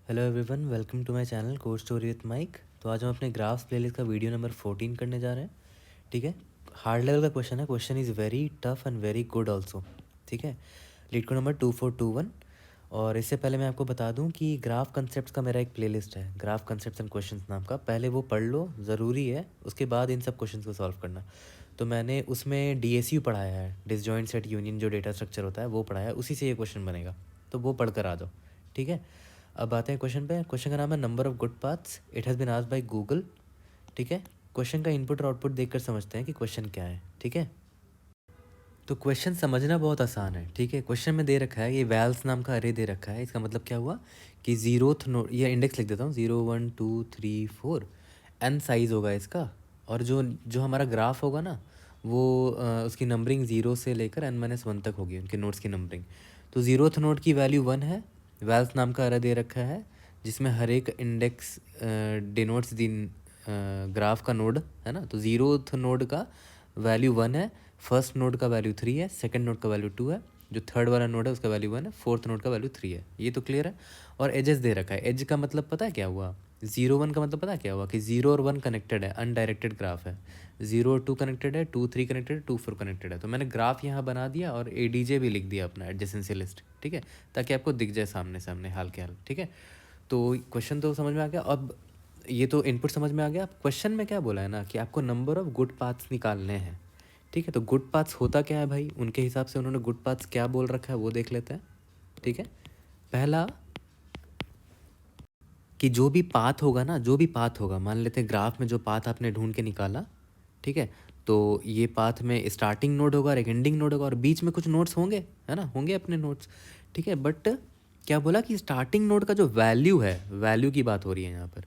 Hello everyone, welcome to my channel code story with Mike. तो आज हम अपने ग्राफ्स प्लेलिस्ट का वीडियो नंबर 14 करने जा रहे हैं। ठीक है, हार्ड लेवल का क्वेश्चन है। Question is very tough and very good also. ठीक है, लीड कोड नंबर 2421। और इससे पहले मैं आपको बता दूं कि ग्राफ कंसेप्ट्स का मेरा एक प्लेलिस्ट है, ग्राफ कंसेप्ट्स एंड क्वेश्चंस नाम का। पहले वो पढ़ लो, ज़रूरी है, उसके बाद इन सब क्वेश्चंस को सॉल्व करना। तो मैंने उसमें DSU पढ़ाया है, डिसजॉइंट सेट यूनियन, जो डेटा स्ट्रक्चर होता है वो पढ़ाया है, उसी से ये क्वेश्चन बनेगा। तो वो पढ़ कर आ जाओ। ठीक है, अब आते हैं क्वेश्चन पे। क्वेश्चन का नाम है number of good paths, it has been asked by Google. ठीक है, क्वेश्चन का इनपुट और आउटपुट देखकर समझते हैं कि क्वेश्चन क्या है। ठीक है, तो क्वेश्चन समझना बहुत आसान है। ठीक है, क्वेश्चन में दे रखा है, ये वैल्स नाम का अरे दे रखा है। इसका मतलब क्या हुआ कि ज़ीरोथ नोड, ये इंडेक्स लिख देता हूँ, 0 1 2 3 4 एन साइज़ होगा इसका। और जो जो हमारा ग्राफ होगा ना, वो उसकी नंबरिंग 0 से लेकर n-1 तक होगी, उनके नोड्स की नंबरिंग। तो ज़ीरोथ नोड की वैल्यू 1 है। वैल्स नाम का अरे दे रखा है, जिसमें हर एक इंडेक्स डिनोट्स दिन ग्राफ का नोड है ना। तो ज़ीरोथ नोड का वैल्यू 1 है, फर्स्ट नोड का वैल्यू 3 है, सेकंड नोड का वैल्यू 2 है, जो थर्ड वाला नोड है उसका वैल्यू 1 है, फोर्थ नोड का वैल्यू 3 है। ये तो क्लियर है। और एजेस दे रखा है। एज का मतलब पता है क्या हुआ, 0 1 का मतलब पता है क्या हुआ कि 0 और 1 कनेक्टेड है, अनडायरेक्टेड ग्राफ है। 0 और 2 कनेक्टेड है, 2 3 कनेक्टेड है, 2 4 कनेक्टेड है। तो मैंने ग्राफ यहाँ बना दिया और ADJ भी लिख दिया अपना, एडजेसेंसी लिस्ट। ठीक है, ताकि आपको दिख जाए सामने सामने हाल के हाल। ठीक है, तो क्वेश्चन तो समझ में आ गया। अब ये तो इनपुट समझ में आ गया। अब क्वेश्चन में क्या बोला है ना कि आपको नंबर ऑफ गुड पाथ्स निकालने हैं। ठीक है, तो गुड पाथ्स होता क्या है भाई, उनके हिसाब से उन्होंने गुड पाथ्स क्या बोल रखा है वो देख लेते हैं। ठीक है, पहला कि जो भी पाथ होगा ना, जो भी पाथ होगा, मान लेते हैं ग्राफ में जो पाथ आपने ढूंढ के निकाला। ठीक है, तो ये पाथ में स्टार्टिंग नोड होगा और एक एंडिंग नोड होगा, और बीच में कुछ नोड्स होंगे, है ना, होंगे अपने नोड्स। ठीक है, बट क्या बोला कि स्टार्टिंग नोड का जो वैल्यू है, वैल्यू की बात हो रही है यहाँ पर।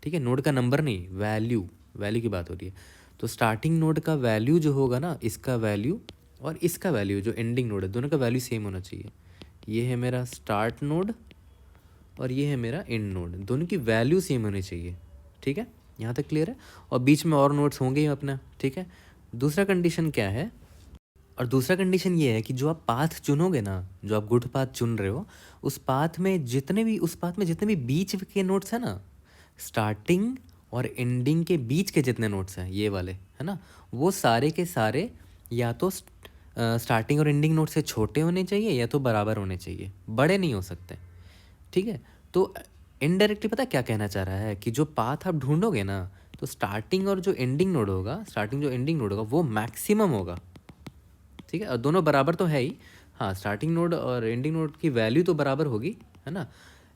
ठीक है, नोड का नंबर नहीं, वैल्यू, वैल्यू की बात हो रही है। तो स्टार्टिंग नोड का वैल्यू जो होगा ना, इसका वैल्यू और इसका वैल्यू, जो एंडिंग नोड है, दोनों का वैल्यू सेम होना चाहिए। ये है मेरा स्टार्ट नोड और ये है मेरा एंड नोड, दोनों की वैल्यू सेम होनी चाहिए। ठीक है, यहाँ तक क्लियर है। और बीच में और नोड्स होंगे ही अपना। ठीक है, दूसरा कंडीशन क्या है, और दूसरा कंडीशन ये है कि जो आप पाथ चुनोगे ना, जो आप गुड पाथ चुन रहे हो, उस पाथ में जितने भी बीच के नोड्स हैं ना, स्टार्टिंग और एंडिंग के बीच के जितने नोड्स हैं, ये वाले है ना, वो सारे के सारे या तो स्टार्टिंग और एंडिंग नोड से छोटे होने चाहिए या तो बराबर होने चाहिए, बड़े नहीं हो सकते। ठीक है, तो इनडायरेक्टली पता क्या कहना चाह रहा है कि जो पाथ आप ढूंढोगे ना, तो स्टार्टिंग और जो एंडिंग नोड होगा, स्टार्टिंग जो एंडिंग नोड होगा वो मैक्सिमम होगा। ठीक है, और दोनों बराबर तो है ही। हाँ, स्टार्टिंग नोड और एंडिंग नोड की वैल्यू तो बराबर होगी, है ना,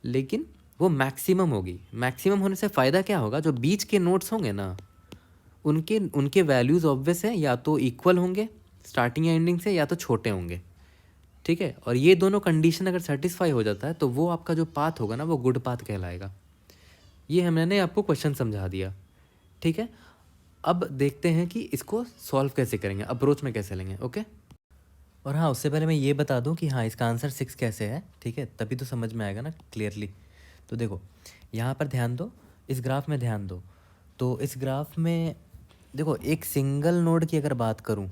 लेकिन वो मैक्सिमम होगी। मैक्सिमम होने से फ़ायदा क्या होगा, जो बीच के नोड्स होंगे ना, उनके उनके वैल्यूज़ ऑब्वियस है, या तो इक्वल होंगे स्टार्टिंग या एंडिंग से, या तो छोटे होंगे। ठीक है, और ये दोनों कंडीशन अगर सेटिस्फाई हो जाता है तो वो आपका जो पाथ होगा ना, वो गुड पाथ कहलाएगा। ये हमने आपको क्वेश्चन समझा दिया। ठीक है, अब देखते हैं कि इसको सॉल्व कैसे करेंगे, अप्रोच में कैसे लेंगे। ओके, और हाँ, उससे पहले मैं ये बता दूं कि हाँ, इसका आंसर 6 कैसे है। ठीक है, तभी तो समझ में आएगा ना क्लियरली। तो देखो, यहाँ पर ध्यान दो, इस ग्राफ में ध्यान दो। तो इस ग्राफ में देखो, एक सिंगल नोड की अगर बात करूँ,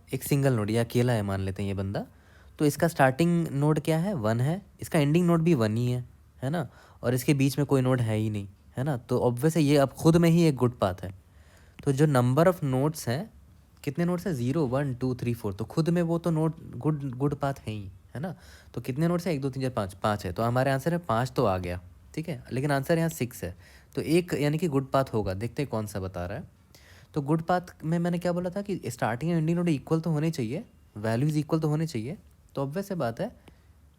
एक सिंगल नोड, या अकेला है मान लेते हैं ये बंदा, तो इसका स्टार्टिंग नोड क्या है, 1 है, इसका एंडिंग नोड भी 1 ही है ना, और इसके बीच में कोई नोड है ही नहीं, है ना। तो ऑब्वियस है, ये अब खुद में ही एक गुड पाथ है। तो जो नंबर ऑफ नोड्स हैं, कितने नोड्स हैं, 0 1 2 3 4, तो खुद में वो तो नोड गुड गुड पाथ है ही, है ना। तो कितने नोड्स हैं, 1 2 3 4 5, 5 है, तो हमारे आंसर है 5 तो आ गया। ठीक है, लेकिन आंसर यहाँ 6 है, तो एक यानी कि गुड पाथ होगा। देखते हैं कौन सा बता रहा है। तो गुड पाथ में मैंने क्या बोला था कि स्टार्टिंग और एंडिंग नोड इक्वल तो होने चाहिए, वैल्यूज़ इक्वल तो होने चाहिए। तो ऑब्वियस बात है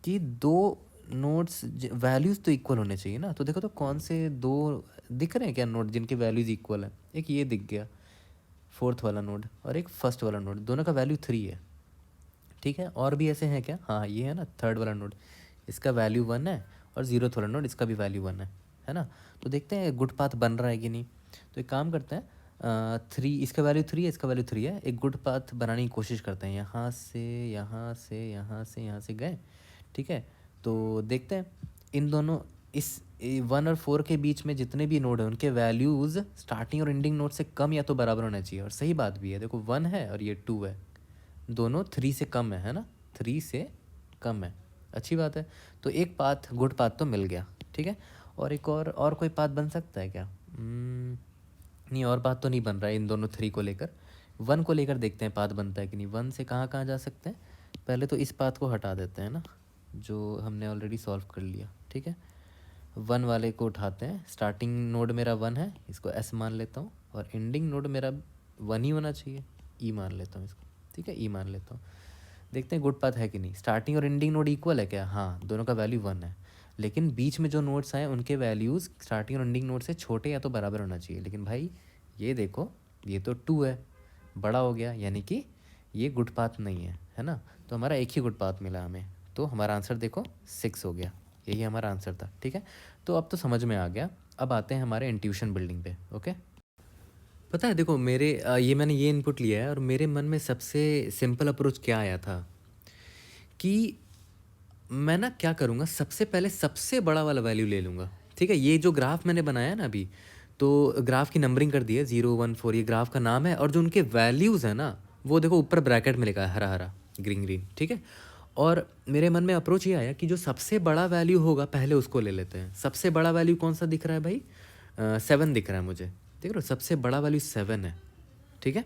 कि दो नोड्स वैल्यूज़ तो इक्वल होने चाहिए ना। तो देखो, तो कौन से दो दिख रहे हैं क्या नोड जिनके वैल्यूज़ इक्वल है, एक ये दिख गया फोर्थ वाला नोड, और एक फर्स्ट वाला नोड, दोनों का वैल्यू 3 है। ठीक है, और भी ऐसे हैं क्या, हाँ ये है ना थर्ड वाला नोड, इसका वैल्यू 1 है, और जीरोथ वाला नोड, इसका भी वैल्यू 1 है ना। तो देखते हैं गुड पाथ बन रहा है कि नहीं। तो एक काम करते हैं, 3, इसका वैल्यू 3 है, इसका वैल्यू 3 है, एक गुड पाथ बनाने की कोशिश करते हैं। यहाँ से यहाँ से यहाँ से यहाँ से गए। ठीक है, तो देखते हैं इन दोनों, इस 1 और 4 के बीच में जितने भी नोड हैं उनके वैल्यूज़ स्टार्टिंग और एंडिंग नोड से कम या तो बराबर होना चाहिए। और सही बात भी है, देखो 1 है और ये 2 है, दोनों 3 से कम है ना, 3 से कम है, अच्छी बात है। तो एक पाथ गुड पाथ तो मिल गया। ठीक है, और एक और कोई पाथ बन सकता है क्या? नहीं, और पाथ तो नहीं बन रहा है इन दोनों 3 को लेकर। 1 को लेकर देखते हैं पाथ बनता है कि नहीं। 1 से कहाँ कहाँ जा सकते हैं? पहले तो इस पाथ को हटा देते हैं ना, जो हमने ऑलरेडी सॉल्व कर लिया, ठीक है। 1 वाले को उठाते हैं। स्टार्टिंग नोड मेरा 1 है, इसको एस मान लेता हूँ, और एंडिंग नोड मेरा 1 ही होना चाहिए, ई मान लेता हूँ इसको, ठीक है, ई मान लेता हूँ। देखते हैं गुड पाथ है कि नहीं। स्टार्टिंग और एंडिंग नोड इक्वल है क्या? हाँ, दोनों का वैल्यू 1 है। लेकिन बीच में जो नोड्स आए उनके वैल्यूज़ स्टार्टिंग और एंडिंग नोड से छोटे या तो बराबर होना चाहिए। लेकिन भाई ये देखो, ये तो 2 है, बड़ा हो गया, यानी कि ये गुड पाथ नहीं है ना। तो हमारा एक ही गुड पाथ मिला हमें, तो हमारा आंसर देखो 6 हो गया। यही हमारा आंसर था, ठीक है। तो अब तो समझ में आ गया। अब आते हैं हमारे इंट्यूशन बिल्डिंग पे, ओके। पता है देखो, ये मैंने ये इनपुट लिया है, और मेरे मन में सबसे सिंपल अप्रोच क्या आया था कि मैं ना क्या करूँगा, सबसे पहले सबसे बड़ा वाला वैल्यू ले लूँगा, ठीक है। ये जो ग्राफ मैंने बनाया ना अभी, तो ग्राफ की नंबरिंग कर दी है 0 1 4, ये ग्राफ का नाम है। और जो उनके वैल्यूज़ हैं ना, वो देखो ऊपर ब्रैकेट में लिखा है, हरा हरा ग्रीन ग्रीन, ठीक है। और मेरे मन में अप्रोच ये आया कि जो सबसे बड़ा वैल्यू होगा पहले उसको ले लेते हैं। सबसे बड़ा वैल्यू कौन सा दिख रहा है भाई? 7 दिख रहा है मुझे, देख रहे हो, सबसे बड़ा वैल्यू 7 है, ठीक है।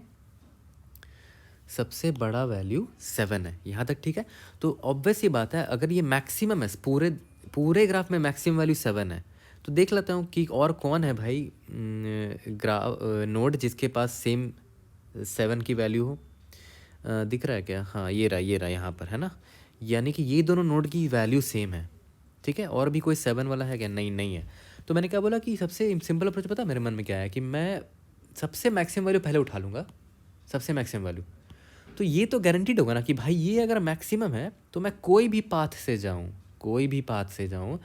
सबसे बड़ा वैल्यू 7 है, यहाँ तक ठीक है। तो ऑब्वियस ही बात है, अगर ये मैक्सिमम है, पूरे पूरे ग्राफ में मैक्सिमम वैल्यू 7 है, तो देख लेता हूँ कि और कौन है भाई ग्राफ नोड जिसके पास सेम 7 की वैल्यू हो। दिख रहा है क्या? हाँ, ये रहा यहाँ पर, है ना। यानी कि ये दोनों नोड की वैल्यू सेम है, ठीक है। और भी कोई 7 वाला है क्या? नहीं, नहीं है। तो मैंने क्या बोला कि सबसे सिंपल अप्रोच पता है मेरे मन में क्या है, कि मैं सबसे मैक्सिमम वैल्यू पहले उठा लूँगा, सबसे मैक्सिमम वैल्यू। तो ये तो गारंटीड होगा ना कि भाई ये अगर मैक्सिमम है, तो मैं कोई भी पाथ से जाऊँ, कोई भी पाथ से जाऊँ,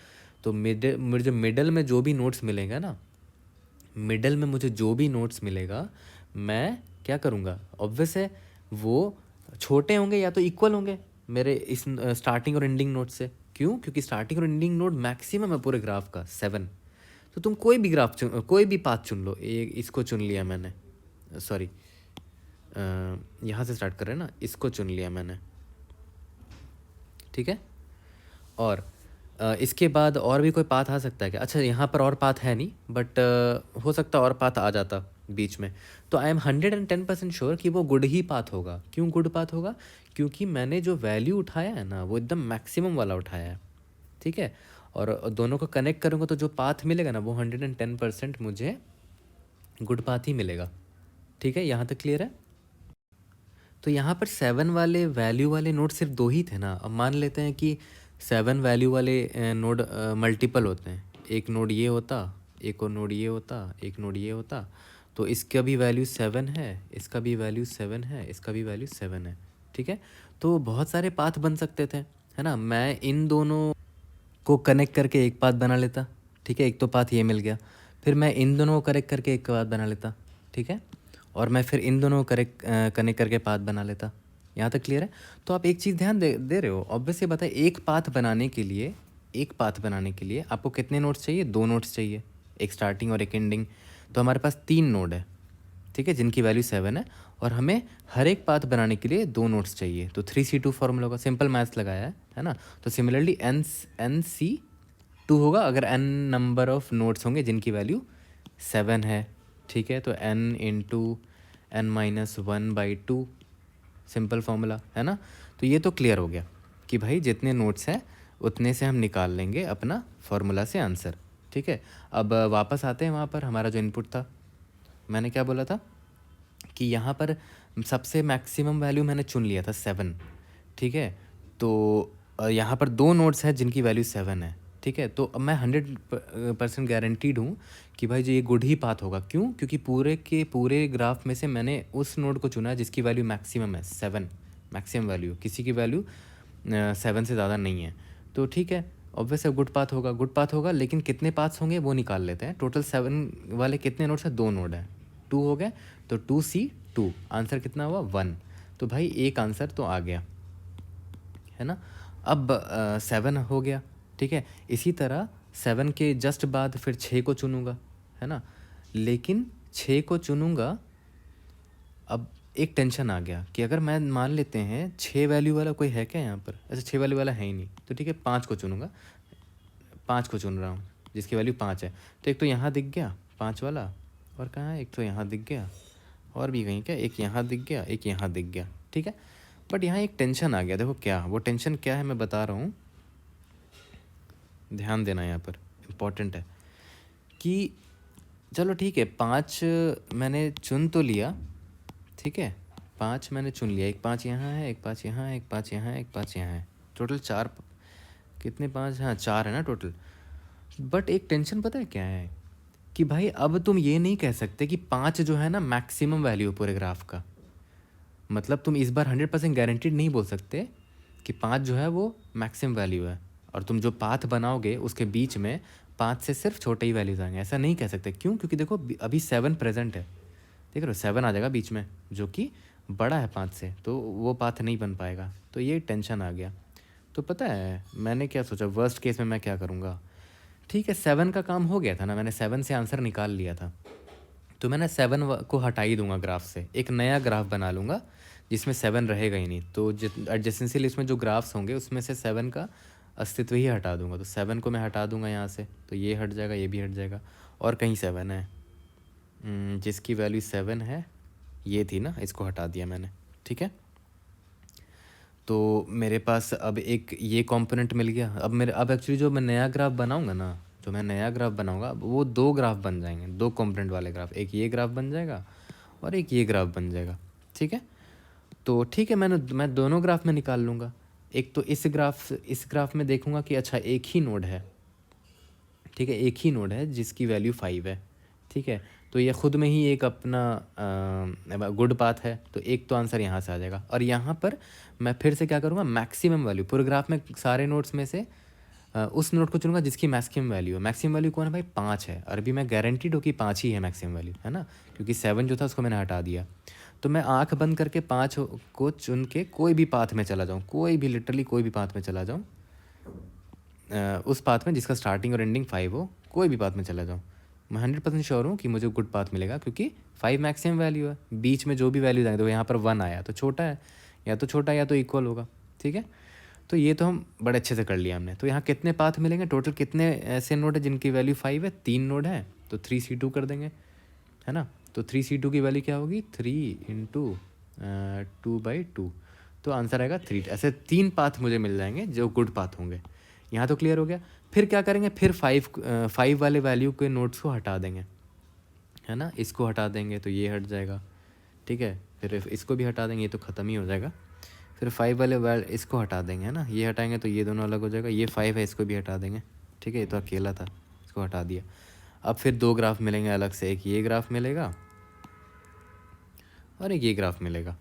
तो मुझे मिडल में जो भी नोट्स मिलेगा ना, मिडल में मुझे जो भी नोट्स मिलेगा, मैं क्या करूँगा? ऑब्वियस है, वो छोटे होंगे या तो इक्वल होंगे मेरे इस स्टार्टिंग और एंडिंग नोट से। क्यों? क्योंकि स्टार्टिंग और एंडिंग नोड मैक्सिमम है पूरे ग्राफ का 7। तो तुम कोई भी ग्राफ कोई भी पाथ चुन लो। इसको चुन लिया मैंने, सॉरी, यहाँ से स्टार्ट कर रहे हैं ना, इसको चुन लिया मैंने, ठीक है। और इसके बाद और भी कोई पाथ आ सकता है क्या? अच्छा, यहाँ पर और पाथ है नहीं, बट हो सकता और पाथ आ जाता बीच में। तो आई एम 110% श्योर कि वो गुड ही पाथ होगा। क्यों गुड पाथ होगा? क्योंकि मैंने जो वैल्यू उठाया है ना, वो एकदम मैक्सिमम वाला उठाया है, ठीक है। और दोनों को कनेक्ट करूँगा तो जो पाथ मिलेगा ना, वो 110% मुझे गुड पाथ ही मिलेगा, ठीक है। यहाँ तक क्लियर है? तो यहाँ पर 7 वाले वैल्यू वाले नोड सिर्फ 2 ही थे ना। अब मान लेते हैं कि 7 वैल्यू वाले नोड मल्टीपल होते हैं। एक नोड ये होता, एक और नोड ये होता, एक नोड ये होता, तो इसका भी वैल्यू 7 है, इसका भी वैल्यू 7 है, इसका भी वैल्यू 7 है, ठीक है। तो बहुत सारे पाथ बन सकते थे, है ना। मैं इन दोनों को कनेक्ट करके एक पाथ बना लेता, ठीक है। एक तो पाथ ये मिल गया, फिर मैं इन दोनों को कनेक्ट करके एक पाथ बना लेता, ठीक है। और मैं फिर इन दोनों को कनेक्ट करके पाथ बना लेता। यहाँ तक क्लियर है? तो आप एक चीज़ ध्यान दे रहे हो। ऑब्वियसली बताए, एक पाथ बनाने के लिए, एक पाथ बनाने के लिए आपको कितने नोड्स चाहिए? 2 नोड्स चाहिए, एक स्टार्टिंग और एक एंडिंग। तो हमारे पास 3 नोड है, ठीक है, जिनकी वैल्यू 7 है। और हमें हर एक पाथ बनाने के लिए 2 नोड्स चाहिए। तो 3C2 फॉर्मूला का सिंपल मैथ्स लगाया है ना। तो सिमिलरली NC2 होगा अगर n नंबर ऑफ नोड्स होंगे जिनकी वैल्यू 7 है, ठीक है। तो n into n-1/2, simple formula है ना। तो ये तो क्लियर हो गया कि भाई जितने नोट्स हैं उतने से हम निकाल लेंगे अपना फॉर्मूला से आंसर, ठीक है। अब वापस आते हैं वहाँ पर, हमारा जो इनपुट था, मैंने क्या बोला था कि यहाँ पर सबसे मैक्सिमम वैल्यू मैंने चुन लिया था 7, ठीक है। तो यहाँ पर 2 नोड्स हैं जिनकी वैल्यू 7 है, ठीक है। तो अब मैं 100% गारंटीड हूँ कि भाई जो ये गुड ही पाथ होगा। क्यों? क्योंकि पूरे के पूरे ग्राफ में से मैंने उस नोड को चुना जिसकी वैल्यू मैक्सिमम है 7, मैक्सिमम वैल्यू, किसी की वैल्यू 7 से ज़्यादा नहीं है। तो ठीक है, ऑब्वियस है गुड पाथ होगा, गुड पाथ होगा। लेकिन कितने पाथ्स होंगे वो निकाल लेते हैं। टोटल 7 वाले कितने नोड्स हैं? 2 नोड है, 2 हो गए। तो 2C2, आंसर कितना हुआ? 1। तो भाई एक आंसर तो आ गया, है ना। अब 7 हो गया, ठीक है। इसी तरह 7 के जस्ट बाद फिर 6 को चुनूँगा, है ना। लेकिन 6 को चुनूँगा, अब एक टेंशन आ गया कि अगर मैं मान लेते हैं 6 वैल्यू वाला कोई है क्या यहाँ पर? ऐसे 6 वैल्यू वाला है ही नहीं, तो ठीक है 5 को चुनूँगा, 5 को चुन रहा हूँ, जिसकी वैल्यू 5 है। तो एक तो यहाँ दिख गया 5 वाला, और कहाँ है, एक तो यहाँ दिख गया, और भी कहीं क्या, एक यहाँ दिख गया, एक यहाँ दिख गया, ठीक है। बट यहाँ एक टेंशन आ गया, देखो क्या, वो टेंशन क्या है मैं बता रहा हूँ, ध्यान देना यहाँ पर, इम्पॉर्टेंट है कि चलो ठीक है 5 मैंने चुन तो लिया, ठीक है 5 मैंने चुन लिया, एक 5 यहाँ है, एक 5 यहाँ है, एक 5 यहाँ है, एक 5 यहाँ है, टोटल 4, कितने 5, हाँ 4 है ना टोटल। बट एक टेंशन पता है क्या है कि भाई अब तुम ये नहीं कह सकते कि 5 जो है ना मैक्सिमम वैल्यू पूरे ग्राफ का, मतलब तुम इस बार 100% गारंटीड नहीं बोल सकते कि 5 जो है वो मैक्सिमम वैल्यू है, और तुम जो पाथ बनाओगे उसके बीच में 5 से सिर्फ छोटे ही वैल्यूज आएंगे, ऐसा नहीं कह सकते। क्यों? क्योंकि देखो अभी 7 प्रेजेंट है, देख रहे हो 7 आ जाएगा बीच में जो कि बड़ा है 5 से, तो वो पाथ नहीं बन पाएगा, तो ये टेंशन आ गया। तो पता है मैंने क्या सोचा, वर्स्ट केस में मैं क्या करूँगा, ठीक है 7 का काम हो गया था ना, मैंने 7 से आंसर निकाल लिया था, तो मैंने 7 को हटा ही दूंगा ग्राफ से, एक नया ग्राफ बना लूँगा जिसमें 7 रहेगा ही नहीं। तो एडजेसेंसी लिस्ट में जो ग्राफ्स होंगे उसमें से 7 का अस्तित्व ही हटा दूंगा, तो 7 को मैं हटा दूंगा यहाँ से, तो ये हट जाएगा, ये भी हट जाएगा, और कहीं 7 है जिसकी वैल्यू 7 है, ये थी ना, इसको हटा दिया मैंने, ठीक है। तो मेरे पास अब एक ये कंपोनेंट मिल गया। अब एक्चुअली जो मैं नया ग्राफ बनाऊंगा ना, जो मैं नया ग्राफ बनाऊंगा वो 2 ग्राफ बन जाएंगे, 2 कंपोनेंट वाले ग्राफ, एक ये ग्राफ बन जाएगा और एक ये ग्राफ बन जाएगा, ठीक है। तो ठीक है मैं दोनों ग्राफ में निकाल लूँगा। एक तो इस ग्राफ में देखूंगा कि अच्छा एक ही नोड है, ठीक है, एक ही नोड है जिसकी वैल्यू 5 है, ठीक है। तो ये ख़ुद में ही एक अपना गुड पाथ है, तो एक तो आंसर यहाँ से आ जाएगा। और यहाँ पर मैं फिर से क्या करूँगा, मैक्सिमम वैल्यू पूरे ग्राफ में सारे नोड्स में से उस नोड को चुनूंगा जिसकी मैक्सिमम वैल्यू है। मैक्सिमम वैल्यू कौन है भाई, 5 है, और अभी मैं गारंटीड हूँ कि 5 ही है मैक्सिमम वैल्यू, है ना, क्योंकि 7 जो था उसको मैंने हटा दिया। तो मैं आँख बंद करके 5 को चुन के कोई भी पाथ में चला जाऊँ, कोई भी लिटरली कोई भी पाथ में चला जाऊँ, उस पाथ में जिसका स्टार्टिंग और एंडिंग 5 हो, कोई भी पाथ में चला जाऊँ, मैं 100% श्योर हूँ कि मुझे गुड पाथ मिलेगा, क्योंकि 5 मैक्सिमम वैल्यू है। बीच में जो भी वैल्यू आएंगे, तो यहाँ पर 1 आया तो छोटा है, या तो छोटा या तो इक्वल होगा, ठीक है। तो ये तो हम बड़े अच्छे से कर लिया हमने। तो यहाँ कितने पाथ मिलेंगे, टोटल कितने ऐसे नोड है जिनकी वैल्यू 5 है, 3 नोड है, तो 3C2 कर देंगे, है ना। तो 3C2 की वैल्यू क्या होगी, 3 इंटू 2/2, तो आंसर आएगा 3। ऐसे 3 पाथ मुझे मिल जाएंगे जो गुड पाथ होंगे। यहाँ तो क्लियर हो गया। फिर क्या करेंगे, फिर 5 वाले वैल्यू के नोट्स को हटा देंगे, है ना, इसको हटा देंगे तो ये हट जाएगा, ठीक है। फिर इसको भी हटा देंगे, ये तो ख़त्म ही हो जाएगा। फिर 5 वाले इसको हटा देंगे, है ना, ये हटाएंगे तो ये दोनों अलग हो जाएगा। ये 5 है, इसको भी हटा देंगे, ठीक है, ये तो अकेला था, इसको हटा दिया। अब फिर 2 ग्राफ मिलेंगे अलग से, एक ये ग्राफ मिलेगा और एक ये ग्राफ मिलेगा।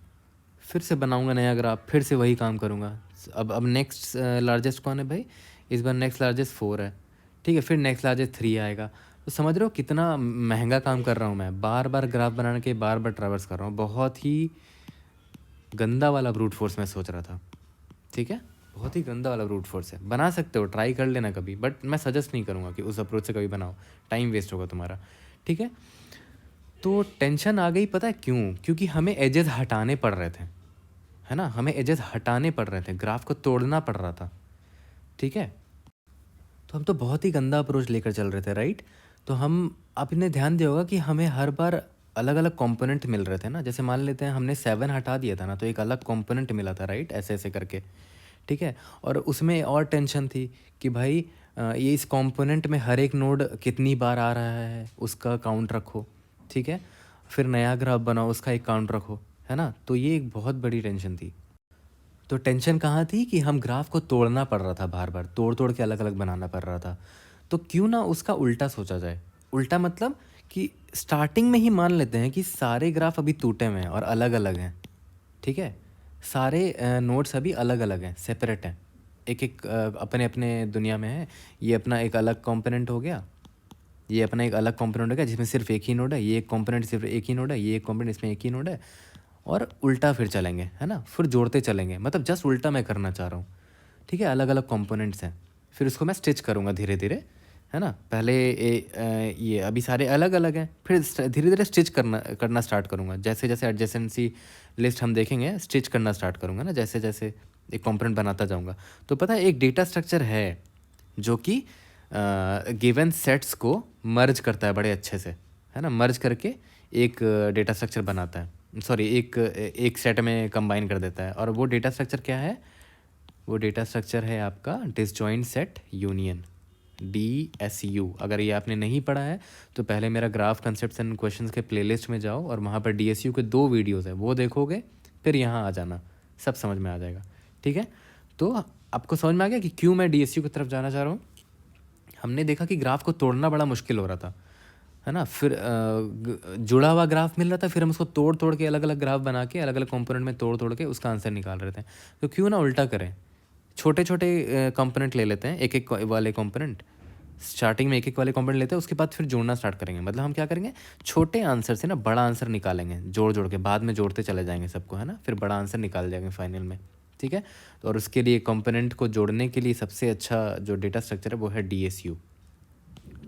फिर से बनाऊंगा नया ग्राफ, फिर से वही काम करूँगा। अब नेक्स्ट लार्जेस्ट कौन है भाई, इस बार नेक्स्ट लार्जेस्ट 4 है, ठीक है। फिर नेक्स्ट लार्जेस्ट 3 आएगा। तो समझ रहे हो कितना महंगा काम कर रहा हूँ मैं, बार बार ग्राफ बनाने के बार बार ट्रैवर्स कर रहा हूँ। बहुत ही गंदा वाला ब्रूट फोर्स मैं सोच रहा था, ठीक है, बहुत ही गंदा वाला ब्रूट फोर्स है। बना सकते हो, ट्राई कर लेना कभी, बट मैं सजेस्ट नहीं करूँगा कि उस अप्रोच से कभी बनाओ, टाइम वेस्ट होगा तुम्हारा, ठीक है। तो टेंशन आ गई, पता है क्यों, क्योंकि हमें एजेस हटाने पड़ रहे थे, है ना, हमें एजेस हटाने पड़ रहे थे, ग्राफ को तोड़ना पड़ रहा था, ठीक है। तो हम तो बहुत ही गंदा अप्रोच लेकर चल रहे थे, राइट। तो हम, आपने ध्यान दिया होगा कि हमें हर बार अलग अलग कंपोनेंट मिल रहे थे ना। जैसे मान लेते हैं हमने 7 हटा दिया था ना, तो एक अलग कंपोनेंट मिला था, राइट, ऐसे ऐसे करके, ठीक है। और उसमें और टेंशन थी कि भाई ये इस कंपोनेंट में हर एक नोड कितनी बार आ रहा है उसका काउंट रखो, ठीक है। फिर नया ग्राफ बनाओ, उसका एक काउंट रखो, है ना। तो ये एक बहुत बड़ी टेंशन थी। तो टेंशन कहाँ थी कि हम ग्राफ को तोड़ना पड़ रहा था, बार बार तोड़ तोड़ के अलग अलग बनाना पड़ रहा था। तो क्यों ना उसका उल्टा सोचा जाए। उल्टा मतलब कि स्टार्टिंग में ही मान लेते हैं कि सारे ग्राफ अभी टूटे हुए हैं और अलग अलग हैं, ठीक है। सारे नोड्स अभी अलग अलग हैं, सेपरेट हैं, एक एक अपने अपने दुनिया में है। ये अपना एक अलग कंपोनेंट हो गया, ये अपना एक अलग कंपोनेंट हो गया जिसमें सिर्फ एक ही नोड है, ये एक कंपोनेंट सिर्फ एक ही नोड है, ये एक कंपोनेंट इसमें एक ही नोड है। और उल्टा फिर चलेंगे, है ना, फिर जोड़ते चलेंगे, मतलब जस्ट उल्टा मैं करना चाह रहा हूँ, ठीक है। अलग अलग कंपोनेंट्स हैं, फिर उसको मैं स्टिच करूँगा धीरे धीरे, है ना। पहले ये अभी सारे अलग अलग हैं, फिर धीरे धीरे स्टिच करना स्टार्ट करूँगा। जैसे जैसे एडजेसेंसी लिस्ट हम देखेंगे, स्टिच करना स्टार्ट करूँगा ना, जैसे जैसे एक कंपोनेंट बनाता जाऊँगा। तो पता है एक डेटा स्ट्रक्चर है जो कि गिवन सेट्स को मर्ज करता है बड़े अच्छे से, है ना, मर्ज करके एक डेटा स्ट्रक्चर बनाता है, सॉरी एक सेट में कंबाइन कर देता है। और वो डेटा स्ट्रक्चर क्या है? वो डेटा स्ट्रक्चर है आपका डिसजॉइंट सेट यूनियन, DSU। अगर ये आपने नहीं पढ़ा है तो पहले मेरा ग्राफ कंसेप्ट्स एंड क्वेश्चंस के प्लेलिस्ट में जाओ और वहाँ पर DSU के 2 वीडियोस है, वो देखोगे, फिर यहाँ आ जाना, सब समझ में आ जाएगा। ठीक है, तो आपको समझ में आ गया कि क्यों मैं DSU की तरफ जाना चाह रहा हूँ। हमने देखा कि ग्राफ को तोड़ना बड़ा मुश्किल हो रहा था, है ना, फिर जुड़ा हुआ ग्राफ मिल रहा था, फिर हम उसको तोड़ तोड़ के अलग अलग ग्राफ बना के अलग अलग कंपोनेंट में तोड़ तोड़ के उसका आंसर निकाल रहे थे। तो क्यों ना उल्टा करें, छोटे छोटे कंपोनेंट ले लेते हैं, एक एक वाले कंपोनेंट, स्टार्टिंग में एक एक वाले कंपोनेंट लेते हैं, उसके बाद फिर जोड़ना स्टार्ट करेंगे। मतलब हम क्या करेंगे, छोटे आंसर से ना बड़ा आंसर निकालेंगे जोड़ जोड़ के, बाद में जोड़ते चले जाएंगे सबको, है ना, फिर बड़ा आंसर निकाल जाएंगे फाइनल में। ठीक है, तो और उसके लिए कंपोनेंट को जोड़ने के लिए सबसे अच्छा जो डेटा स्ट्रक्चर है वो है DSU।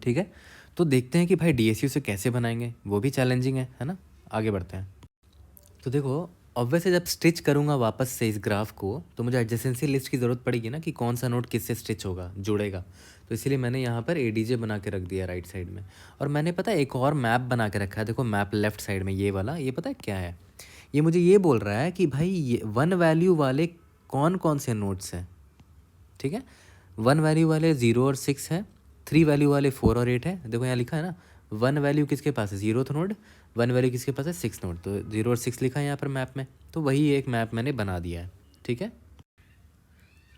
ठीक है, तो देखते हैं कि भाई DSU से कैसे बनाएंगे, वो भी चैलेंजिंग है ना। आगे बढ़ते हैं। तो देखो, ऑब्वियसली जब स्टिच करूँगा वापस से इस ग्राफ को, तो मुझे एडजेसेंसी लिस्ट की ज़रूरत पड़ेगी ना, कि कौन सा नोड किससे स्टिच होगा, जुड़ेगा। तो इसीलिए मैंने यहाँ पर ADJ बना के रख दिया राइट साइड में। और मैंने पता है एक और मैप बना के रखा है, देखो मैप लेफ्ट साइड में, ये वाला, ये पता है क्या है? ये मुझे ये बोल रहा है कि भाई ये 1 वैल्यू वाले कौन कौन से नोड्स हैं। ठीक है, 1 वैल्यू वाले 0 और 6 है, 3 वैल्यू वाले 4 और 8 है। देखो यहाँ लिखा है ना, 1 वैल्यू किसके पास है, 0th नोड, 1 वैल्यू किसके पास है, 6 नोड, तो 0 और 6 लिखा है यहाँ पर मैप में, तो वही एक मैप मैंने बना दिया है। ठीक है,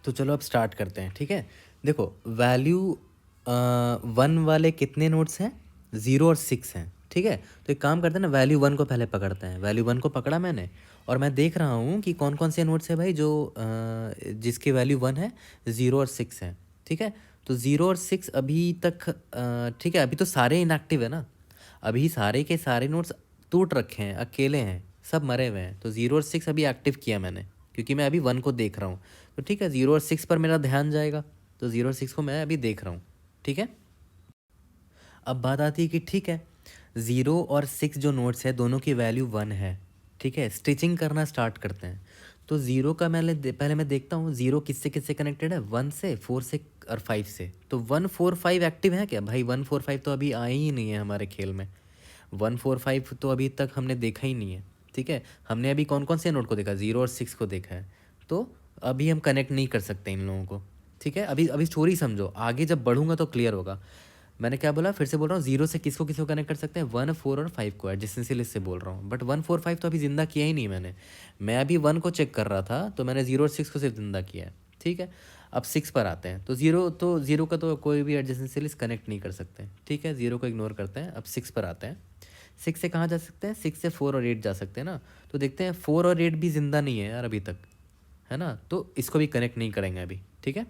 तो चलो अब स्टार्ट करते हैं। ठीक है, देखो वैल्यू 1 वाले कितने नोड्स हैं, 0 और 6 हैं। ठीक है, तो एक काम करते हैं ना, वैल्यू 1 को पहले पकड़ते हैं। वैल्यू 1 को पकड़ा मैंने, और मैं देख रहा हूँ कि कौन कौन से नोड्स है भाई जो जिसकी वैल्यू 1 है, 0 और 6 है। ठीक है, तो 0 और 6 अभी तक ठीक है, अभी तो सारे इनएक्टिव है ना, अभी सारे के सारे नोड्स टूट रखे हैं, अकेले हैं, सब मरे हुए हैं। तो 0 और 6 अभी एक्टिव किया मैंने, क्योंकि मैं अभी 1 को देख रहा हूँ। तो ठीक है, 0 और 6 पर मेरा ध्यान जाएगा, तो 0 और 6 को मैं अभी देख रहा हूँ। ठीक है, अब बात आती है कि ठीक है, 0 और 6 जो नोट्स है दोनों की वैल्यू 1 है। ठीक है, स्टिचिंग करना स्टार्ट करते हैं। तो 0 का पहले मैं देखता हूँ 0 किससे किससे कनेक्टेड है, 1 से, 4 से और 5 से। तो 1 4 5 एक्टिव है क्या भाई? 1 4 5 तो अभी आए ही नहीं है हमारे खेल में, 1 4 5 तो अभी तक हमने देखा ही नहीं है। ठीक है, हमने अभी कौन कौन से नोट को देखा, 0 और 6 को देखा है, तो अभी हम कनेक्ट नहीं कर सकते इन लोगों को। ठीक है, अभी अभी स्टोरी समझो, आगे जब बढ़ूंगा तो क्लियर होगा। मैंने क्या बोला, फिर से बोल रहा हूँ, 0 से किसको किसको कनेक्ट कर सकते हैं, 1 4 और 5 को, एडजेसेंसी लिस्ट से बोल रहा हूँ। बट 1 4 5 तो अभी ज़िंदा किया ही नहीं मैंने, मैं अभी 1 को चेक कर रहा था, तो मैंने 0 और 6 को सिर्फ ज़िंदा किया है। ठीक है, अब 6 पर आते हैं। तो 0 का तो कोई भी एडजेसेंसी लिस्ट कनेक्ट नहीं कर सकते। ठीक है, 0 को इग्नोर करते हैं, अब 6 पर आते हैं। 6 से कहाँ जा सकते हैं, 6 से 4 और 8 जा सकते हैं ना। तो देखते हैं 4 और 8 भी ज़िंदा नहीं है यार अभी तक, है ना, तो इसको भी कनेक्ट नहीं करेंगे अभी। ठीक है,